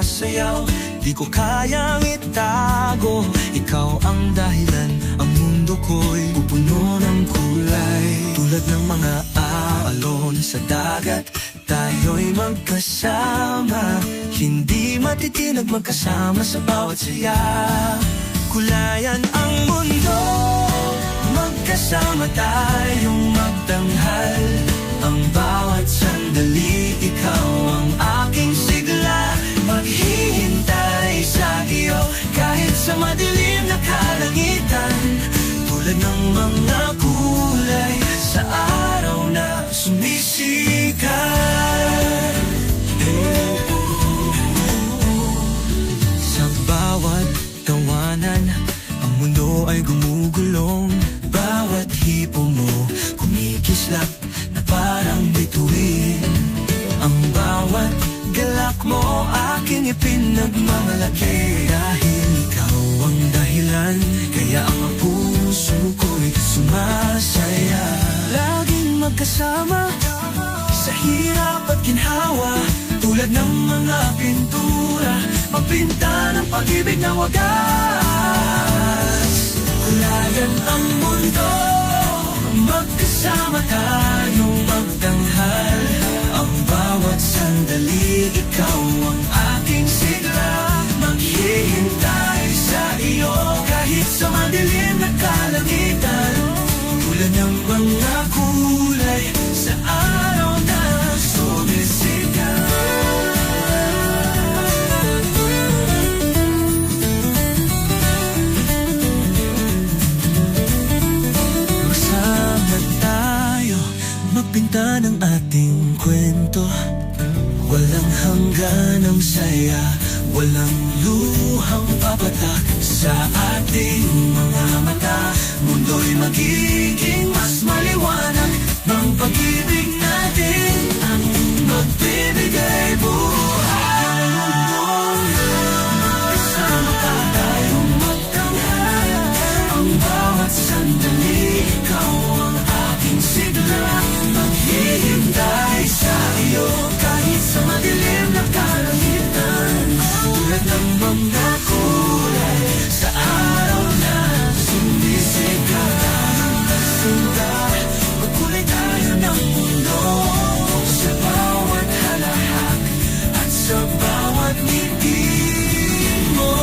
sumasayaw. Di ko kayang itago, ikaw ang dahilan. Ang mundo ko'y pupuno ng kulay. Tulad ng mga alon sa dagat, tayo'y magkasama. Hindi matitinag magkasama sa bawat saya. Kulayan ang mundo, magkasama tayong magtanghal. Ang bawat sandali, ikaw ang aking sigla. Maghihintay sa iyo kahit sa madilim na kalangitan. Tulad ng mga kulay sa araw na sumisikat. Sa bawat tawanan, ang mundo ay gumugulong. Bawat hipo mo kumikislap na parang bituin. Ang bawat galak mo aking ipinagmamalaki. Dahil ikaw ang dahilan, kaya ang puso ko'y sumasaya. Laging magkasama sa hirap at ginhawa. Tulad ng mga pintura, magpinta ng pag-ibig na wagas. Kulayan ang mundo, magkasama tayong magtanghal. Ang bawat sandali, ikaw ang aking sigla. Maghihintay sa iyo kahit sa madilim na kalangitan. Tulad ng mga kulay sa araw na sumisikat. Magsama tayo, magpinta ng ating kwento. Walang hangganang saya, walang luhang papatak sa ating mga mata. Mundo'y magiging mas maliwanag ng pag-ibig natin ang magbibigay buhay. Magkasama ka tayong magtanghal. Ang bawat sandali, ikaw ang aking sigla. Maghihintay sa iyo kahit sa madilim na kalangitan. Tulad ng mga kulay sa araw na sumisikat. Magkasunta, magkulay tayo ng mundo. Sa bawat halahak at sa bawat ngiti mo.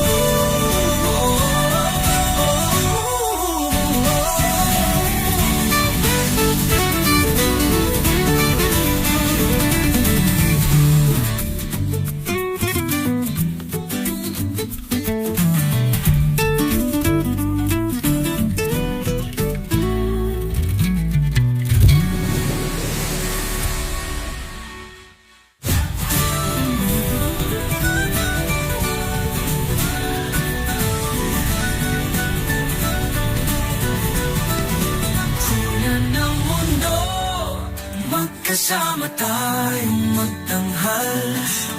Magkasama tayong magtanghal.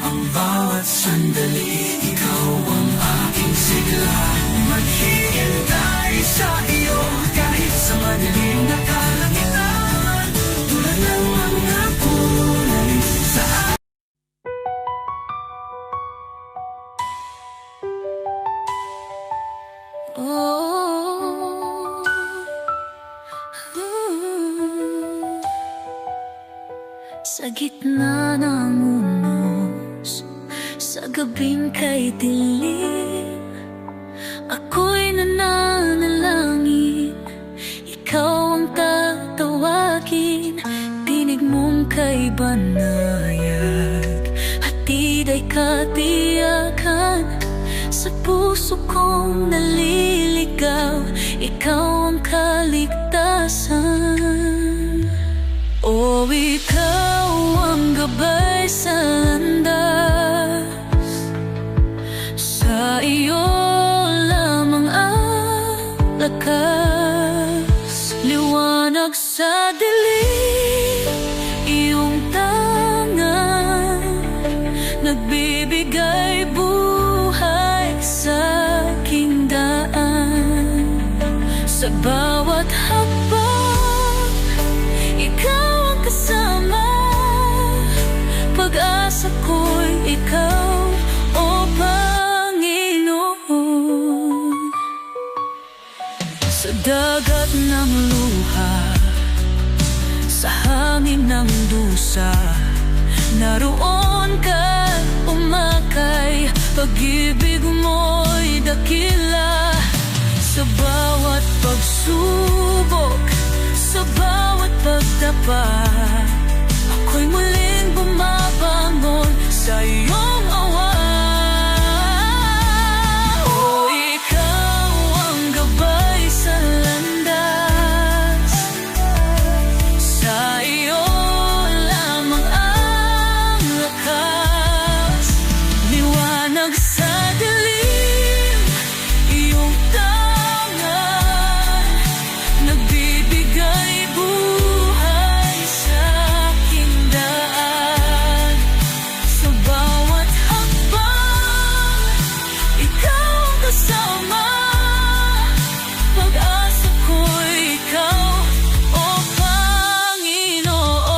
Ang bawat sandali, ikaw ang aking sigla. Maghihintay sa iyo kahit sa madilim na kalangitan. Tulad ng mga kulay sa
Sa gitna ng unos, sa gabing kay dilim, ako'y nananalangin, ikaw ang tatawagin. Tinig mong kay banayag, hatid ay katiyakan. Sa puso kong naliligaw, ikaw ang kaligtasan. O ikaw ang gabay sa landas, sa iyo lamang ang lakas. Liwanag sa dilim, iyong tangan, nagbibigay buhay sa aking daan. Sa bawat hakbang, ikaw ang kasama. Pag-asa ko'y ikaw, o
ng luha sa hangin ng dusa. Naroon ka umakay, pag-ibig mo'y dakila. Sa bawat pagsubok, sa bawat pagtapa, ako'y muling bumabangon sa iyong awa. O ikaw ang gabay sa landas, sa iyo lamang ang lakas. Liwanag sa dilim, iyong tangan, nagbibigay buhay sa aking daan. Sa bawat hakbang, ikaw ang kasama, pag-asa ko'y ikaw, o Panginoon.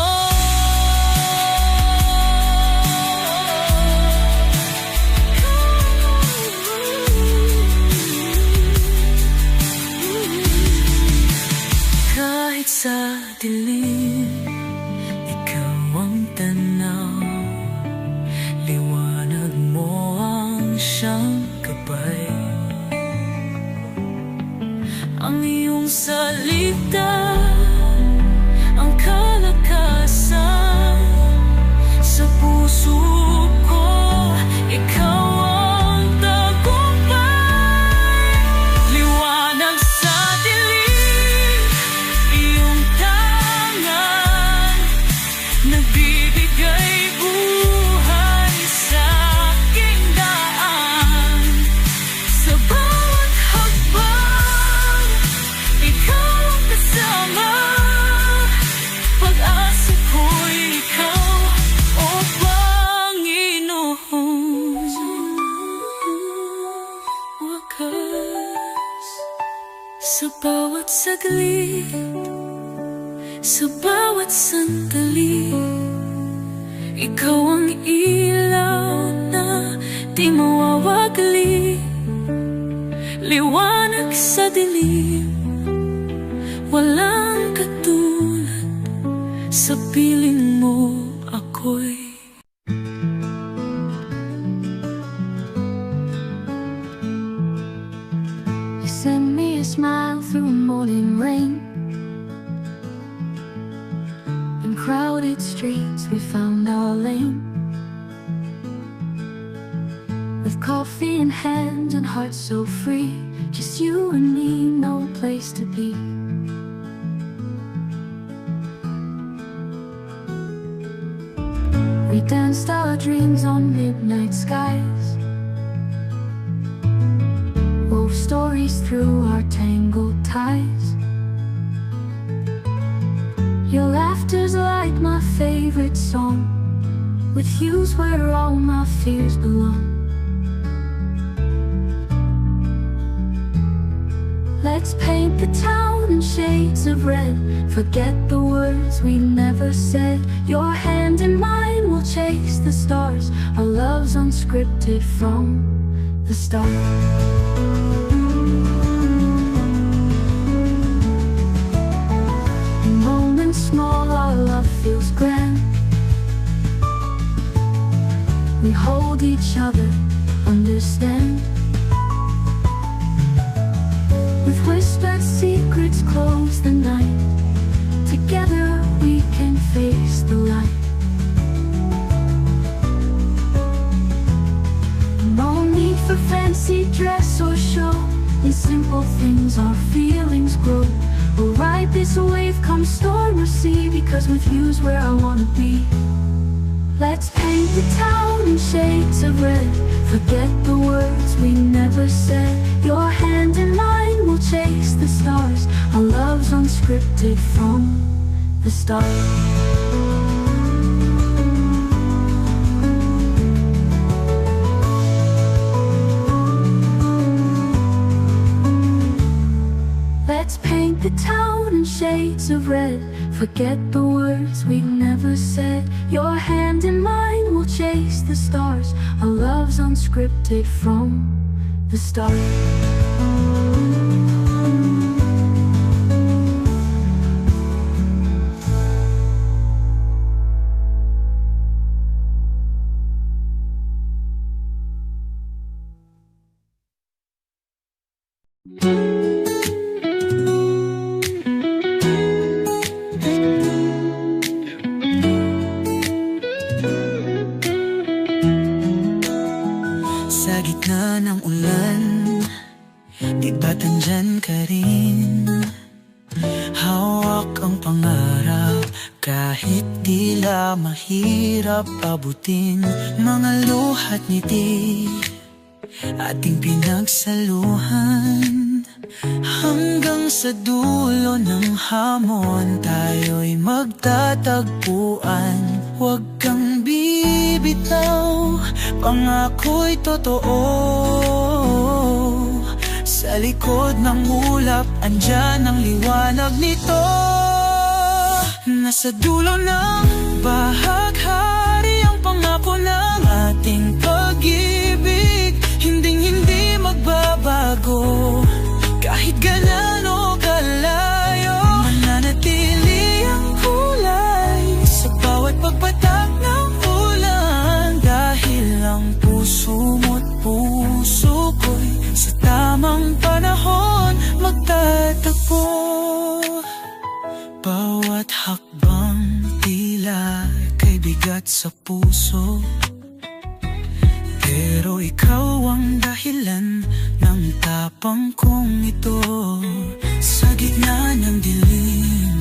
Kahit sa dilim, ikaw ang tanaw, liwanag mo ang siyang gabay. Ang iyong salita, ang kalakasan sa puso ko, ikaw ang tagumpay. Liwanag sa dilim, iyong tangan, nagbibigay buhay sa aking daan. Sa bawat hakbang, ikaw ang kasama, pag-asa ko'y ikaw, o Panginoon. Wakas sa bawat saglit, sa bawat sandali, ikaw ang ilaw na di mawawagli. Liwanag sa dilim, walang katulad, sa piling mo ako'y You send me a smile through morning rain. In crowded streets we found our lane, with coffee in hand and hearts so free. Just you and me, no place to be. We danced our dreams on midnight skies, wove stories through our tangled ties. Your laughter's like my favorite song, with you's where all my fears belong. Let's paint the town in shades of red, forget the words we never said. Your hand in mine will chase the stars, our love's unscripted from the start. In moments small our love feels grand, we hold each other, understand. With whispered secrets close the night, together we can face the light. No need for fancy dress or show, in simple things our feelings grow. We'll ride this wave come storm or sea, because with you's where I wanna be. Let's paint the town in shades of red, forget the words we never said. Your hand in mine will chase the stars, our love's unscripted from the start. Let's paint the town in shades of red, forget the words we never said. Your hand in mine will chase the stars, our love's unscripted from the start.
Sa gitna ng ulan, di ba't andyan ka rin? Hawak ang pangarap, kahit tila mahirap abutin. Mga luha't ngiti, ating pinagsaluhan. Hanggang sa dulo ng hamon, tayo'y magtatagpuan. Huwag kang bibitaw, pangako'y totoo. Sa likod ng ulap, andyan ang liwanag nito. Nasa dulo ng bahaghari ang pangako ng ating pag-ibig. Hinding-hindi magbabago, kahit gaano kalayo. Mananatili ang kulay sa bawat pagpatak ng ulan. Dahil ang puso mo't puso ko'y sa tamang panahon magtatagpo. Bawat hakbang tila kay bigat sa puso, pero ikaw ang dahilan ng tapang kong ito. Sa gitna ng dilim,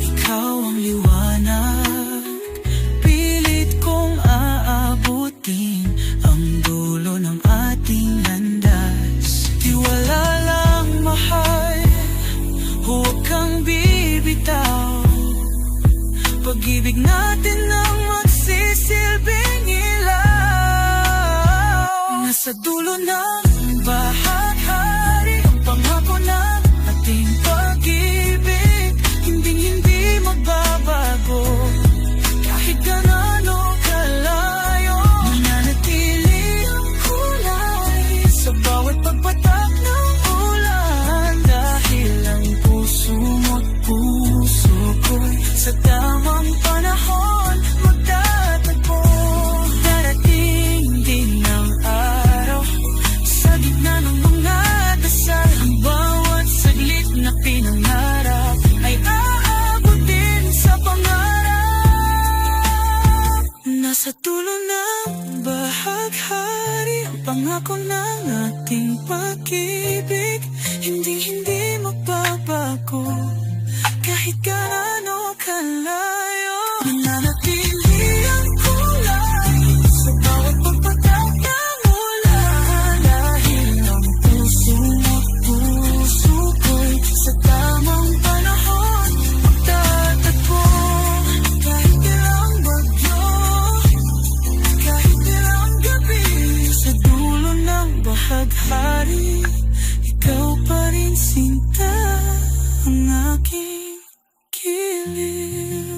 ikaw ang liwanag. Pilit kong aabutin ang dulo ng ating landas. Tiwala lang, mahal, huwag kang bibitaw. Pag-ibig natin ang magsisilbing ilaw. Nasa dulo ng bahaghari ang pangako ng ating pag-ibig. Hinding-hindi magbabago, kahit gaano kalayo. Mananatili ang kulay sa bawat pagpatak ng ulan. Dahil ang puso mo't puso ko'y sa tamang panahon magtatagpo. Darating din ang araw, sa gitna ng mga dasal, ang bawat saglit na pinangarap ay aabutin sa pangarap. Nasa dulo ng bahaghari ang pangako ng ating pag-ibig. Hindi magbabago, kahit gaano kalayo. Mananatili ang kulay sa bawat pagpatak ng ulan. Dahil ang puso mo't puso ko'y sa tamang panahon magtatagpo. Kahit ilang bagyo, kahit ilang gabi, sa dulo ng bahaghari, ikaw pa rin sinta ang aking giliw.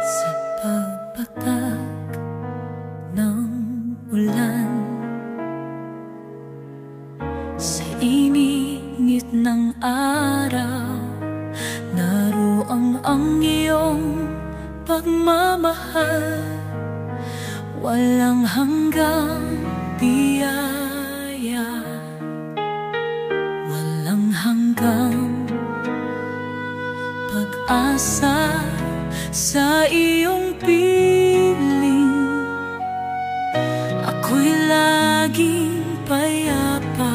Sa pagpatak ng ulan, sa init ng araw, naroon ang iyong pagmamahal. Walang hanggang biyaya, walang hanggang pag-asa sa iyong piling. Ako'y laging payapa.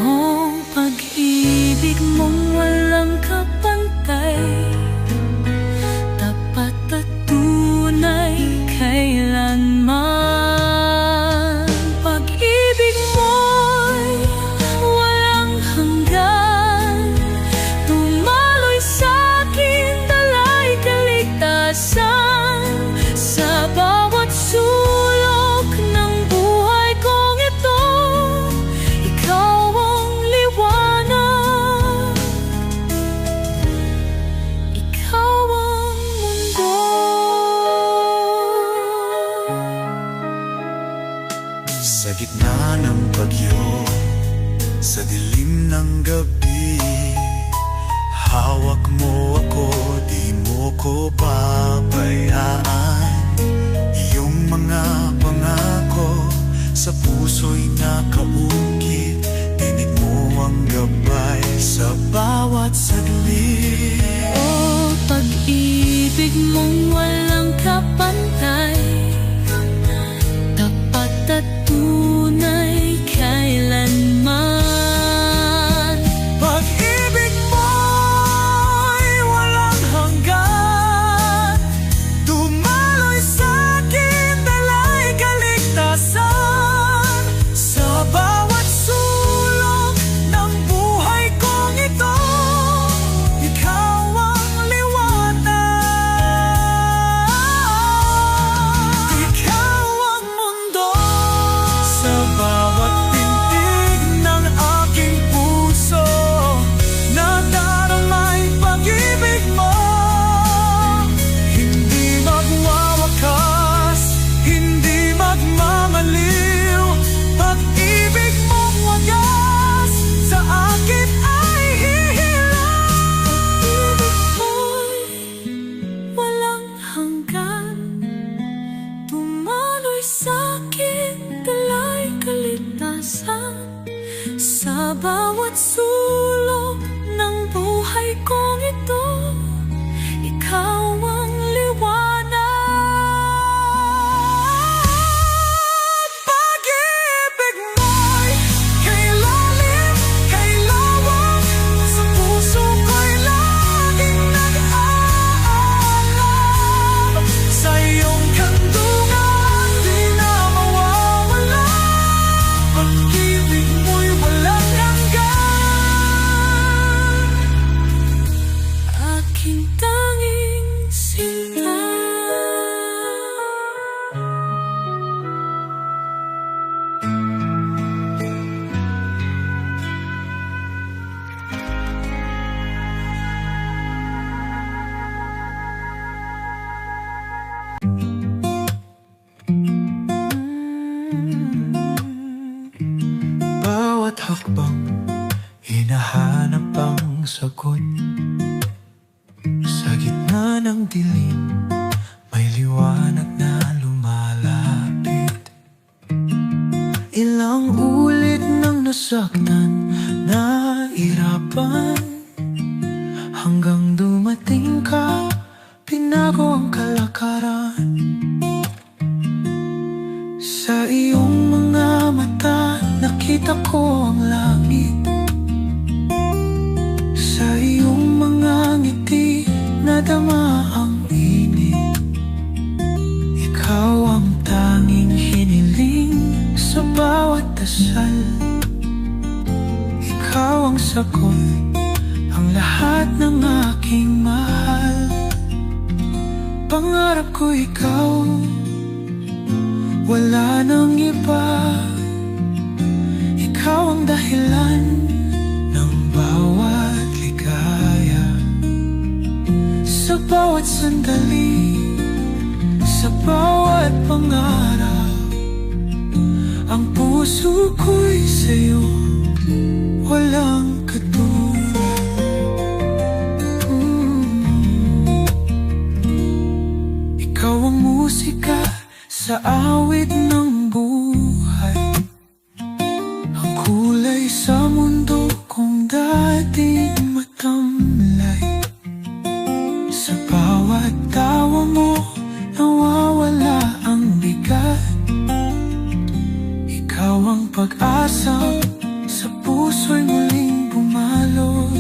Oh, pag-ibig mong walang kapantay, tapat at tunay kailanman. Pag-ibig mo'y walang hanggan, tumaloy sa'kin, dala'y kaligtasan. Sa bawat sulok
gitna ng bagyo, sa dilim ng gabi, hawak mo ako, di mo ko babayaan. Iyong mga pangako sa puso'y nakaukit, tinig mo ang gabay sa bawat saglit.
Oh, pag-ibig mong walang kapantay, tapat at tunay kailanman.
Pag-ibig mo'y walang hanggan, dumaloy sa'kin, dala'y kaligtasan. Sa bawat sulok ng buhay kong ito, ikaw ang liwanag. Ikaw ang mundo. Sa bawat tintig ng aking puso, nadaramay pag-ibig mo. Hindi magwawakas, hindi magmamaliw. Pag-ibig mong wagas sa akin ay hihilang.
Pag-ibig mo'y walang hanggan, dumaloy sa'kin, dala'y kaligtasan. Sa bawat sulok ng buhay kong ito, ikaw ang liwanag.
Pag-ibig mo'y kay lalim, kay lawak, sa puso ko'y laging nag-aalab. Sa iyong kandungan, di na mawawala. Pag-ibig mo'y walang hanggan,
Aking tanging sinta.
bawat hakbang hinahanap ang sagot. Sa gitna ng dilim, may liwanag na lumalapit. Ilang ulit nang nasaktan, nahirapan, hanggang dumating ka, pinago ang kalakaran. Sa iyong mga mata, nakita ko ang langit. Sa iyong mga ngiti, nadama ang init. Ikaw ang tanging hiniling sa bawat dasal. Ikaw ang sagot, ang lahat ng aking mahal. Pangarap ko ikaw, wala nang iba. Ikaw ang dahilan ng bawat ligaya. Sa bawat sandali, sa bawat pangarap, ang puso ko'y sa'yo, walang katulad. Ikaw ang musika sa awit ng buhay, ang kulay sa mundo kong dating matamlay. Sa bawat tawa mo, nawawala ang bigat. Ikaw ang pag-asa sa puso'y muling bumalot.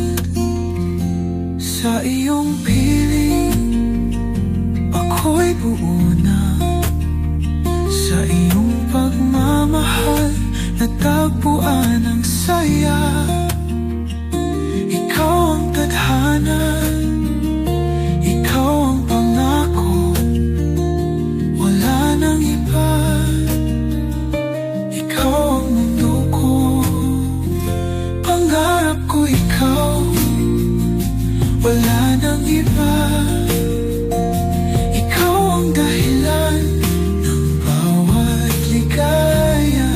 Sa iyong piling, ako'y buo na. Sa iyong pagmamahal, natagpuan ang saya. Ikaw ang tadhana, ikaw ang pangako, wala nang iba. Ikaw ang mundo ko, pangarap ko ikaw, wala nang iba. Ikaw ang dahilan ng bawat ligaya.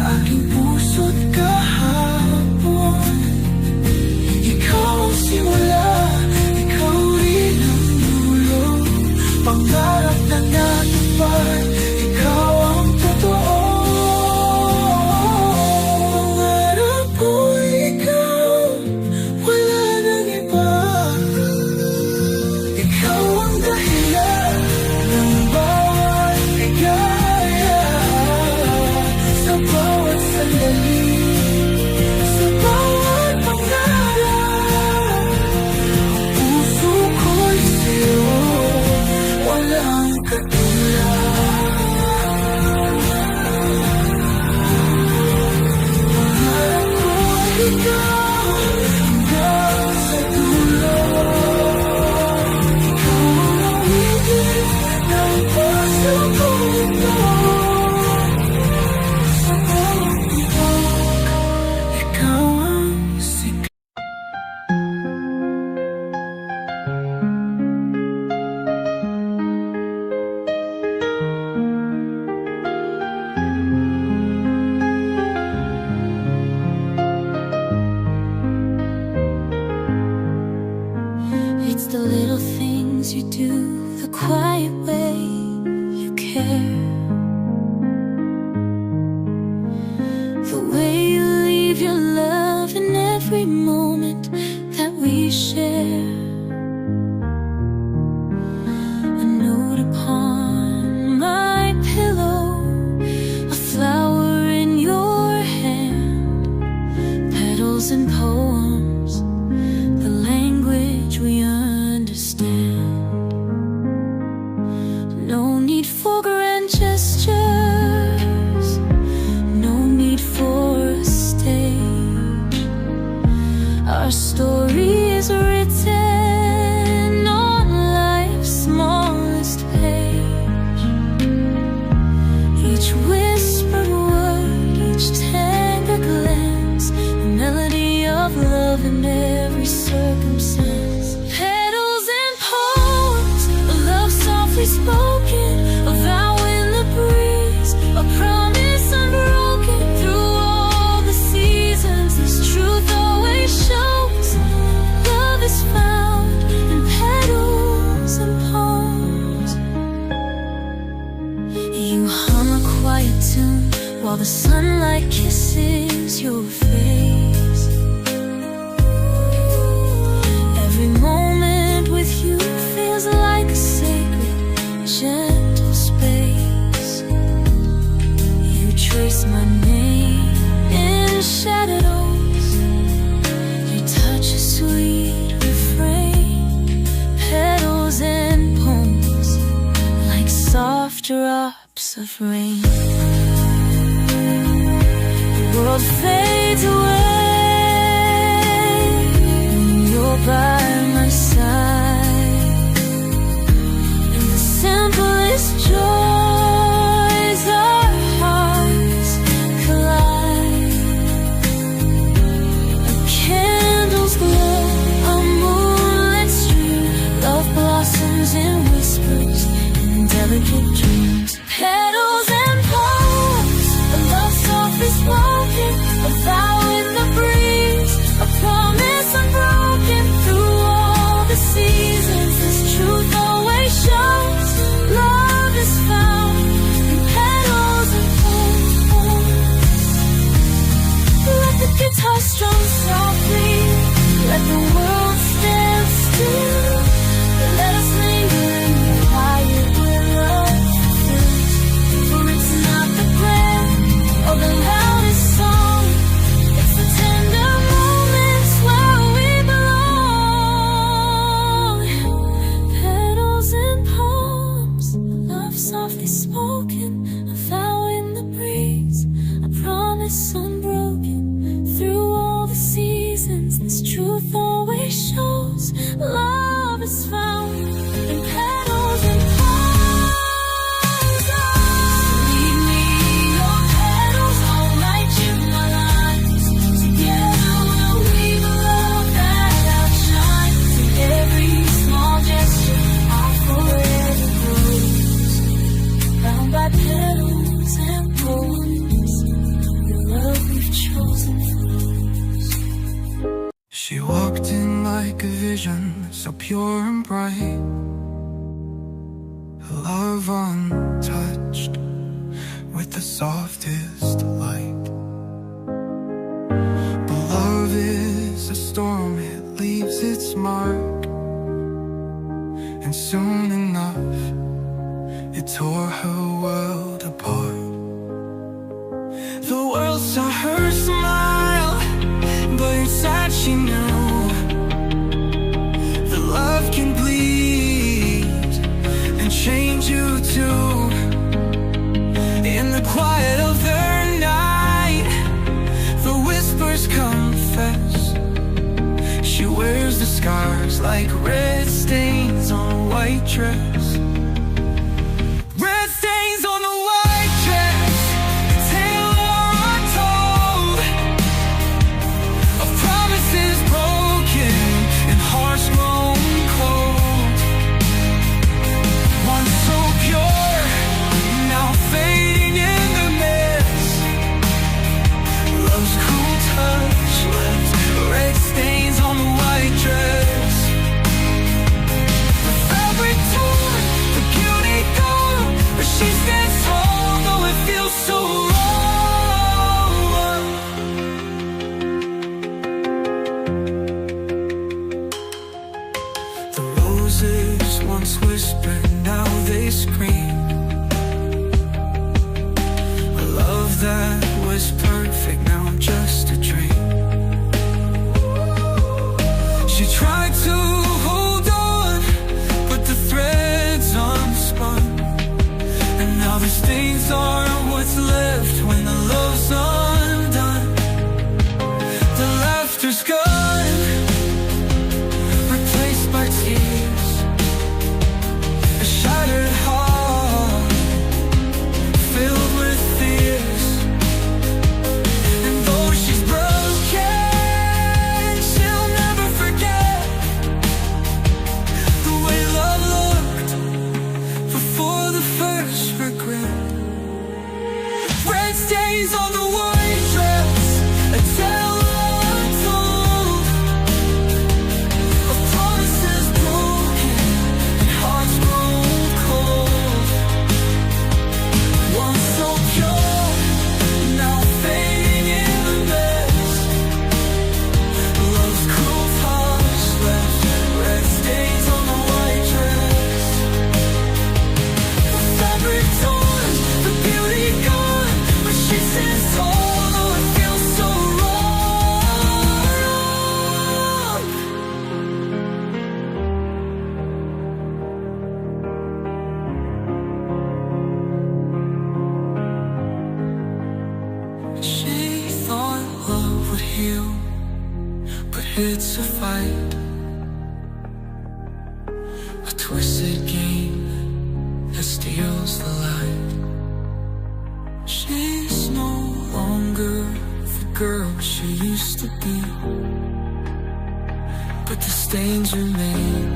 aking puso't kahapon. Ikaw ang simula, ikaw rin ang dulo. Pangarap na natupad, ikaw ang totoo. Pangarap ko ikaw, wala nang iba. Ikaw ang dahilan ng bawat ligaya. Sa bawat sandali, sa bawat pangarap, ang puso ko'y sa'yo, walang katulad. Pangarap ko ikaw hanggang sa dulo. Ikaw ang awitin ng puso ko ito. Sa bawat ibig, ikaw ang sikat.
It's the little things you do, the quiet way you care, the way you leave your love in every moment that we share. A note upon my pillow, a flower in your hand, petals and poems, the language we understand. No need for grand gestures, no need for a stage. Our story is written on life's smallest page. Each whispered word, each tender glance, the melody of love in every circumstance. Petals and poems, a love softly spoken, a vow in the breeze, a promise unbroken through all the seasons. This truth always shows, love is found in petals and poems. You hum a quiet tune while the sunlight kisses your face. Every moment with you feels like a sacred, gentle space. You trace my name in shadows, your touch a sweet refrain. Petals and poems, like soft drops of rain. The world fades away when you're by my side, and the simplest joys our hearts collide. A candle's glow, a moonlit stream, love blossoms in whispers and delicate dreams. Petals and poems, a love softly spoken, a vow in the
She walked in like a vision, so pure and bright, a love untouched with the softest light. But love is a storm, it leaves its mark, and soon enough it tore her world apart. The world saw her smile, but inside she knew that love can bleed and change you too. In the quiet of the night, the whispers confess. She wears the scars like red stains on a white dress. Red stains on a white dress, a tale untold of promises broken and hearts grown cold. Once so pure, now fading in the mist. Love's cool touch left red stains on the white dress. The fabric torn, the beauty gone, but she stands tall, though it feels so wrong. The roses once whispered, now they scream. A love that was perfect, now just a dream. She tried to hold on, but the threads unspun, and now the stains are what's left when the love's undone. The laughter's gone, replaced by tears. A shattered heart filled with fears. And though she's broken, she'll never forget the way love looked before the first regret. Red stains on the white dress, a tale untold of promises broken and hearts grown cold. Once so pure, now fading in the mist. Love's cruel touch left red stains on the white dress. The fabric torn, the beauty gone, but she stands tall, though it feels so wrong. She thought love would heal, but it's a fight, a twisted game that steals the light. She's no longer the girl she used to be, but the stains remain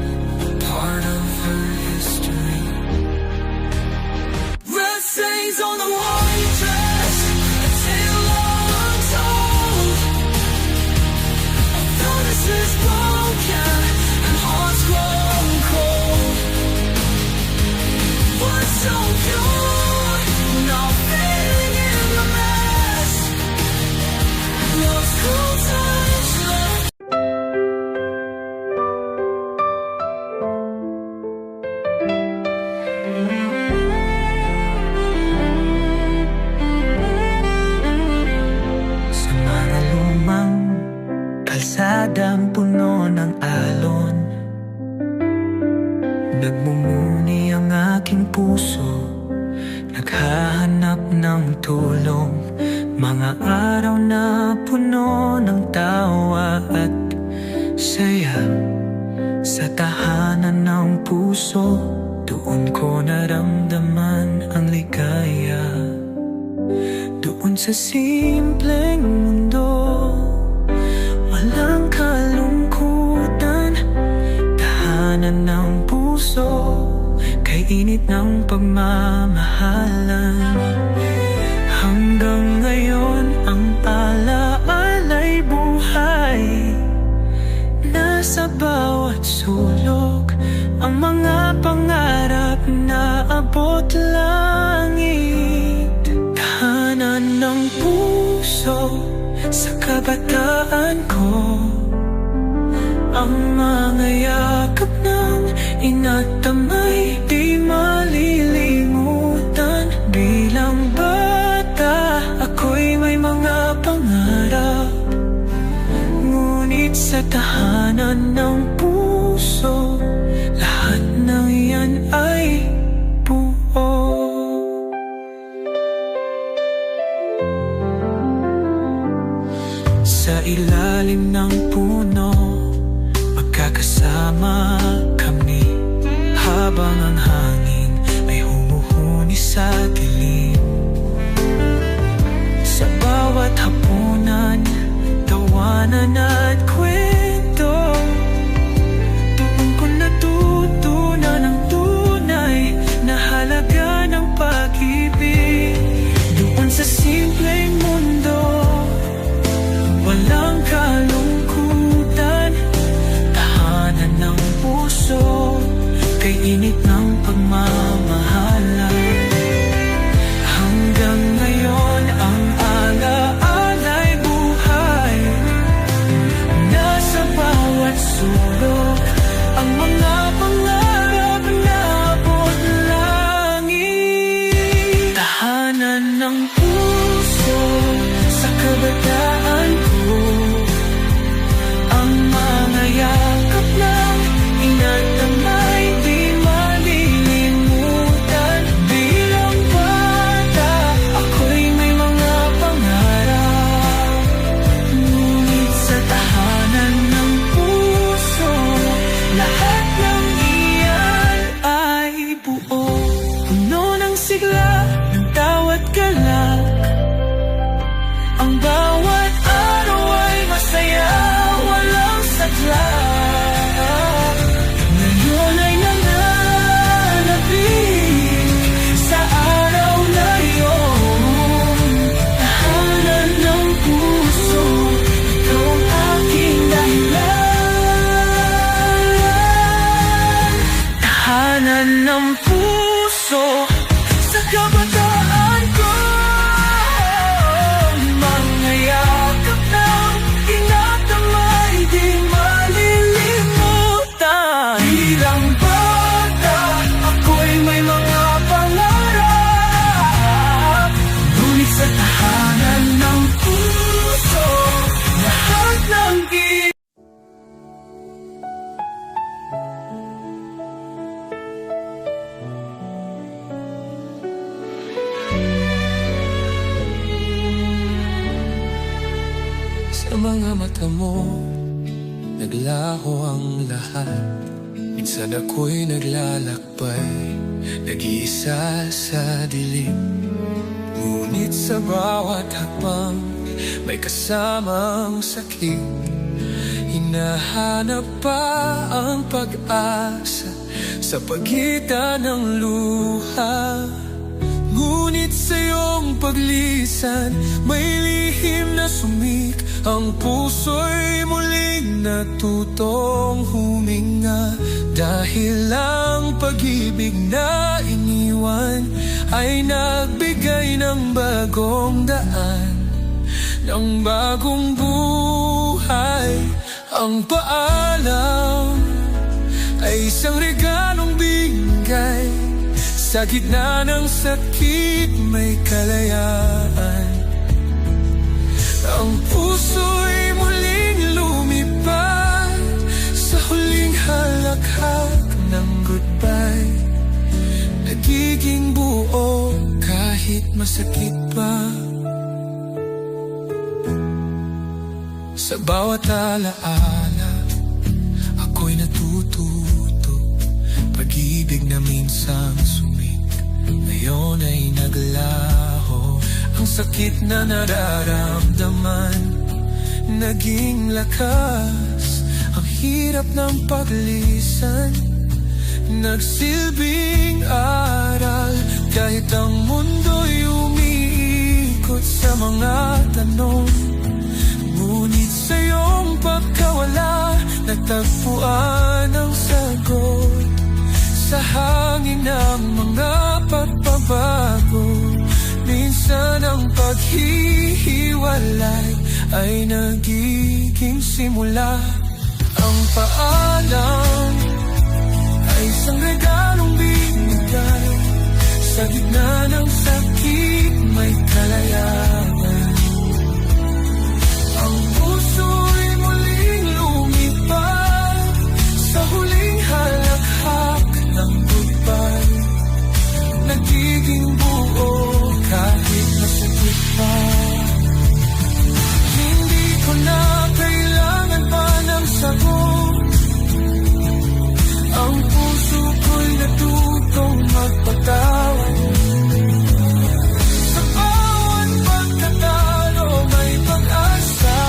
part of her history. Red stains on the white dress, a tale untold of promises broken and hearts grown cold. Once so pure, now fading in the mess. Love's cool touch left. Sa mga lumang kalsadang puno ng alon, nagmumuni ang aking puso, naghahanap ng tulong. Mga araw na puno ng tawa at saya, sa tahanan ng puso, doon ko naramdaman ang ligaya. Doon sa simpleng mundo, walang kalungkutan, tahanan ng puso, kay init ng pagmamahalan. Hanggang ngayon ang alaala'y buhay, sulok ang mga pangarap na abot langit. Tahanan ng puso sa kabataan ko, ang mga yakap ng inatamay di malilimutan. Bilang bata, ako'y may mga pangarap, ngunit sa tahanan ng puso, lahat ng yan ay buo. Sa ilalim ng puno, magkakasama kami, habang ang hangin ay humuhuni sa dilim. Sa bawat hapunan, tawanan at kwento, doon ko natutunan ang tunay na halaga ng pag-ibig. Doon sa simpleng mundo, walang kalungkutan. Tahanan ng puso, kay init ng pagmamahalan. Hanggang ngayon ang ala-ala'y buhay, nasa bawat sulok ang mga pangarap na abot langit. Tahanan ng puso sa kabataan ko, ang mga yakap ng inatamay di malilimutan. Bilang bata, ako'y may mga pangarap, ngunit sa tahanan ng puso, lahat ng iyan ay buo. Puno ng sigla ng tawat galak, ang bawat araw ay masaya, walang sadla. Ngayon ay nananabik sa araw na yun. Tahanan ng puso, ikaw ang aking dahilan. Tahanan ng puso sa kabataan ko, mga yakap ng inatamay di malilimutan. Bilang bata, ako'y may mga pangarap, ngunit sa tahanan ng puso, lahat ng sa mga mata mo, naglaho ang lahat. Minsan ako'y naglalakbay, nag-iisa sa dilim. Ngunit sa bawat hakbang, may kasamang sakit. Hinahanap pa ang pag-asa sa pagitan ng luha. Ngunit sa iyong paglisan, may lihim na sumik. Ang puso'y muling natutong huminga, dahil ang pag-ibig na iniwan ay nagbigay ng bagong daan, ng bagong buhay. Ang paalam ay isang regalong bigay, sa gitna ng sakit may kalayaan. Ang puso'y muling lumipad sa huling halakhak ng goodbye. Nagiging buo kahit masakit pa. Sa bawat alaala, ako'y natututo. Pag-ibig na minsang sumik, ngayon ay naglaho. Ang sakit na nararamdaman, naging lakas. Ang hirap ng paglisan, nagsilbing aral. Kahit ang mundo'y umiikot sa mga tanong, ngunit sa iyong pagkawala, natagpuan ang sagot sa hangin ng mga pagbabago. Minsan ang paghihiwalay ay nagiging simula. Ang paalam ay isang regalong binigay. Sa gitna ng sakit may kalayaan. Ang puso'y muling lumipad sa huling halakhak ng goodbye. Nagiging buo kahit nasakit pa. Hindi ko na kailangan pa ng sagot. Ang puso ko'y natutong magpatawad. Sa bawat pagkatalo may pag-asa.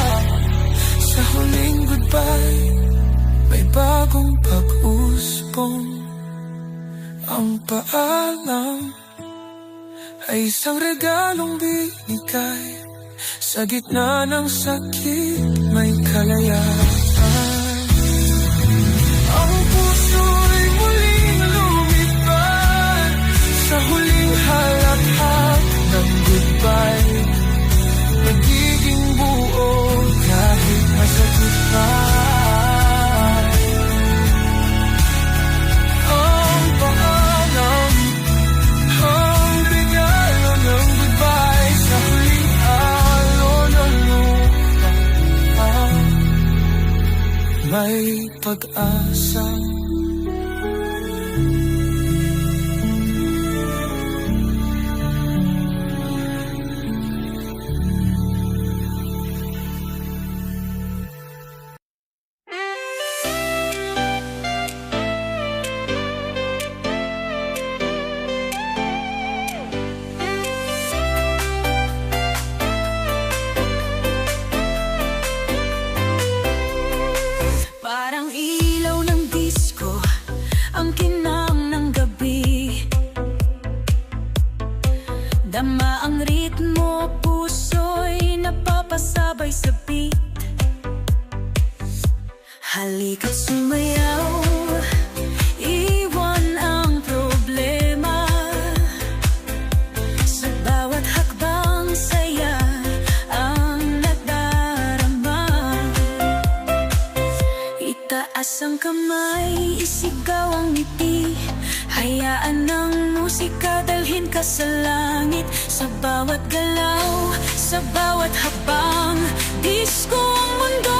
Sa huling goodbye may bagong pag-usbong. Ang paalam ay isang regalong binigay. Sa gitna ng sakit may kalayaan. Ang puso'y muling lumipad sa huling halakhak ng goodbye. Nagiging buo kahit masakit pa. Ang paalam, ang regalo ng goodbye sa huling alon ng lupa. May pag-asa.
Parang ilaw ng disco ang kinang ng gabi. Dama ang ritmo, puso'y napapasabay sa beat. Halika't sumayaw, iwan ang problema. Sa bawat hakbang saya ang nadarama. Itaas ang kamay, isigaw ang ngiti. Hayaan ng musika dalhin ka sa langit. Sa bawat galaw, sa bawat hakbang, disco ang mundo